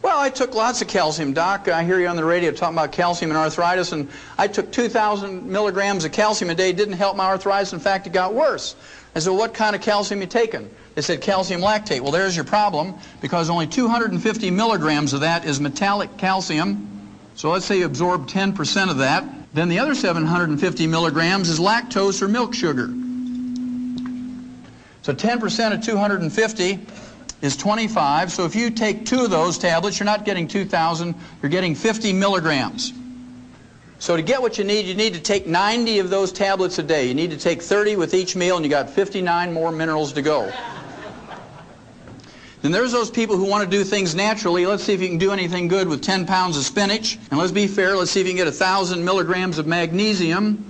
well, I took lots of calcium, Doc. I hear you on the radio talking about calcium and arthritis, and I took 2,000 milligrams of calcium a day. It didn't help my arthritis. In fact, it got worse. I said, well, what kind of calcium you taking? They said calcium lactate. Well, there's your problem, because only 250 milligrams of that is metallic calcium. So let's say you absorb 10% of that. Then the other 750 milligrams is lactose or milk sugar. So 10% of 250 is 25. So if you take 2 of those tablets, you're not getting 2,000, you're getting 50 milligrams. So to get what you need to take 90 of those tablets a day. You need to take 30 with each meal, and you got 59 more minerals to go. Then there's those people who want to do things naturally. Let's see if you can do anything good with 10 pounds of spinach. And let's be fair, let's see if you can get 1,000 milligrams of magnesium.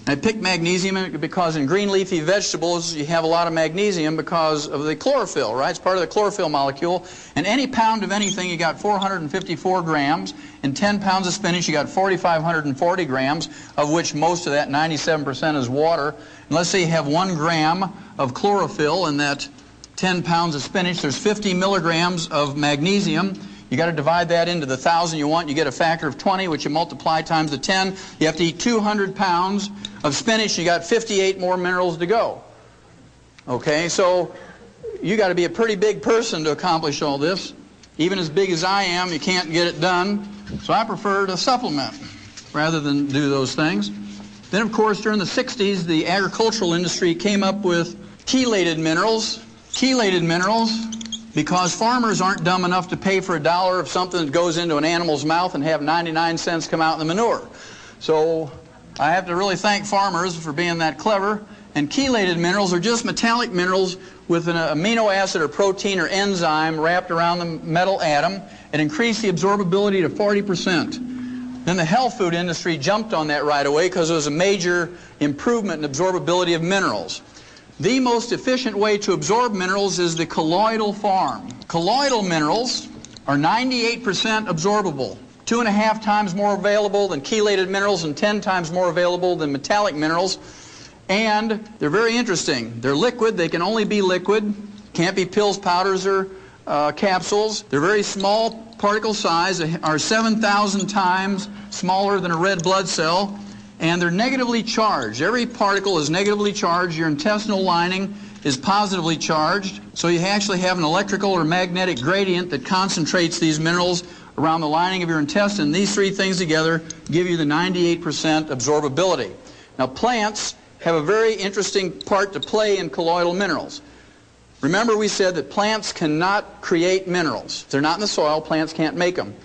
I picked magnesium because in green leafy vegetables you have a lot of magnesium because of the chlorophyll, right? It's part of the chlorophyll molecule. And any pound of anything, you got 454 grams. In 10 pounds of spinach, you got 4,540 grams, of which most of that, 97%, is water. And let's say you have 1 gram of chlorophyll in that 10 pounds of spinach. There's 50 milligrams of magnesium. You got to divide that into the 1,000 you want. You get a factor of 20, which you multiply times the 10. You have to eat 200 pounds of spinach. You got 58 more minerals to go. Okay, so you got to be a pretty big person to accomplish all this. Even as big as I am, you can't get it done. So I prefer to supplement rather than do those things. Then, of course, during the 60s, the agricultural industry came up with chelated minerals. Chelated minerals, because farmers aren't dumb enough to pay for $1 of something that goes into an animal's mouth and have 99 cents come out in the manure. So I have to really thank farmers for being that clever. And chelated minerals are just metallic minerals with an amino acid or protein or enzyme wrapped around the metal atom and increase the absorbability to 40%. Then the health food industry jumped on that right away because it was a major improvement in absorbability of minerals. The most efficient way to absorb minerals is the colloidal form. Colloidal minerals are 98% absorbable, 2.5 times more available than chelated minerals and 10 times more available than metallic minerals. And they're very interesting. They're liquid. They can only be liquid. Can't be pills, powders, or capsules. They're very small particle size, are 7,000 times smaller than a red blood cell. And they're negatively charged. Every particle is negatively charged. Your intestinal lining is positively charged. So you actually have an electrical or magnetic gradient that concentrates these minerals around the lining of your intestine. These three things together give you the 98% absorbability. Now, plants have a very interesting part to play in colloidal minerals. Remember, we said that plants cannot create minerals. If they're not in the soil, plants can't make them.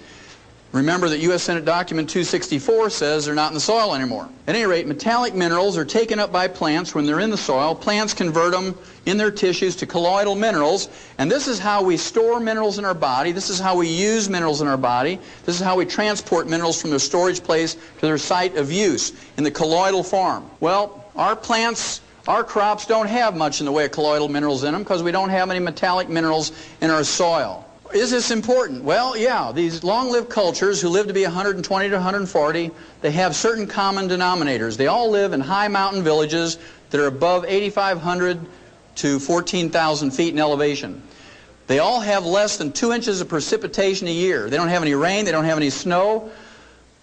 Remember that U.S. Senate Document 264 says they're not in the soil anymore. At any rate, metallic minerals are taken up by plants when they're in the soil. Plants convert them in their tissues to colloidal minerals, and this is how we store minerals in our body. This is how we use minerals in our body. This is how we transport minerals from their storage place to their site of use in the colloidal form. Well, our plants, our crops don't have much in the way of colloidal minerals in them because we don't have any metallic minerals in our soil. Is this important? Well, yeah. These long-lived cultures who live to be 120 to 140, they have certain common denominators. They all live in high mountain villages that are above 8,500 to 14,000 feet in elevation. They all have less than 2 inches of precipitation a year. They don't have any rain. They don't have any snow.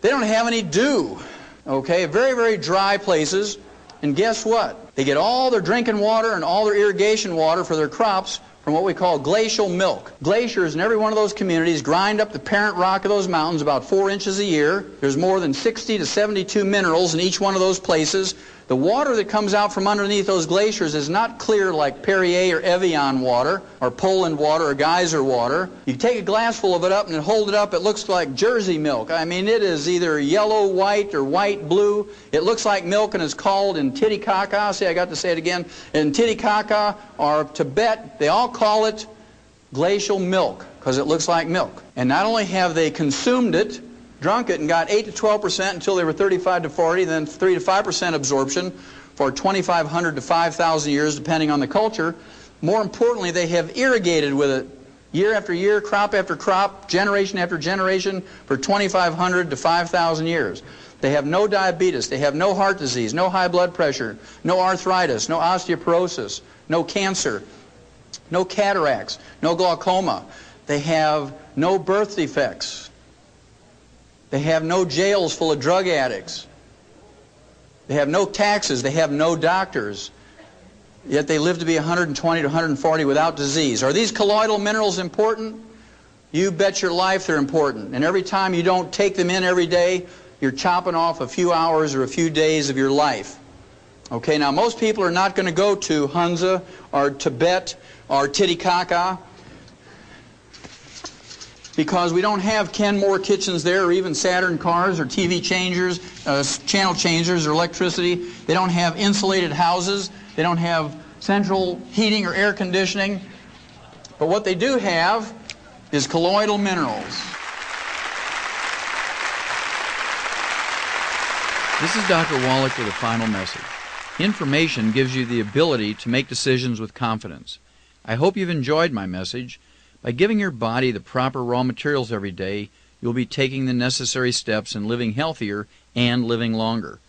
They don't have any dew. Okay, very, very dry places. And guess what? They get all their drinking water and all their irrigation water for their crops from what we call glacial milk. Glaciers in every one of those communities grind up the parent rock of those mountains about 4 inches a year. There's more than 60 to 72 minerals in each one of those places. The water that comes out from underneath those glaciers is not clear like Perrier or Evian water or Poland water or geyser water. You take a glass full of it up and hold it up, it looks like Jersey milk. I mean, it is either yellow, white, or white, blue. It looks like milk and is called in Titicaca, see, I got to say it again, in Titicaca or Tibet, they all call it glacial milk because it looks like milk. And not only have they consumed it, drunk it, and got 8 to 12% until they were 35 to 40, then 3 to 5% absorption for 2,500 to 5,000 years, depending on the culture. More importantly, they have irrigated with it year after year, crop after crop, generation after generation for 2,500 to 5,000 years. They have no diabetes, they have no heart disease, no high blood pressure, no arthritis, no osteoporosis, no cancer, no cataracts, no glaucoma. They have no birth defects. They have no jails full of drug addicts. They have no taxes. They have no doctors. Yet they live to be 120 to 140 without disease. Are these colloidal minerals important? You bet your life they're important. And every time you don't take them in every day, you're chopping off a few hours or a few days of your life. Okay, now most people are not going to go to Hunza or Tibet or Titicaca because we don't have Kenmore kitchens there or even Saturn cars or TV changers, channel changers or electricity. They don't have insulated houses. They don't have central heating or air conditioning. But what they do have is colloidal minerals. This is Dr. Wallach with a final message. Information gives you the ability to make decisions with confidence. I hope you've enjoyed my message. By giving your body the proper raw materials every day, you'll be taking the necessary steps in living healthier and living longer.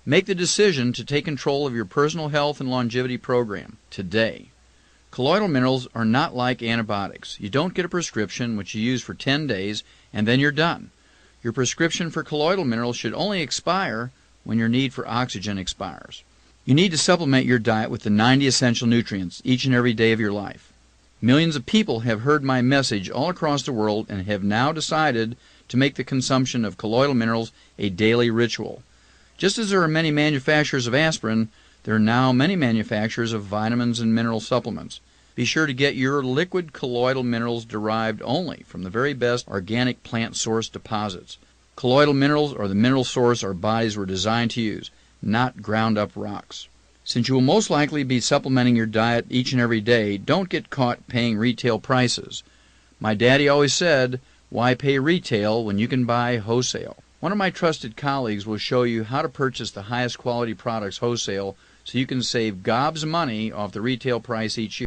Make the decision to take control of your personal health and longevity program today. Colloidal minerals are not like antibiotics. You don't get a prescription which you use for 10 days and then you're done. Your prescription for colloidal minerals should only expire when your need for oxygen expires. You need to supplement your diet with the 90 essential nutrients each and every day of your life. Millions of people have heard my message all across the world and have now decided to make the consumption of colloidal minerals a daily ritual. Just as there are many manufacturers of aspirin, there are now many manufacturers of vitamins and mineral supplements. Be sure to get your liquid colloidal minerals derived only from the very best organic plant source deposits. Colloidal minerals are the mineral source our bodies were designed to use, not ground up rocks. Since you will most likely be supplementing your diet each and every day, don't get caught paying retail prices. My daddy always said, why pay retail when you can buy wholesale? One of my trusted colleagues will show you how to purchase the highest quality products wholesale so you can save gobs of money off the retail price each year.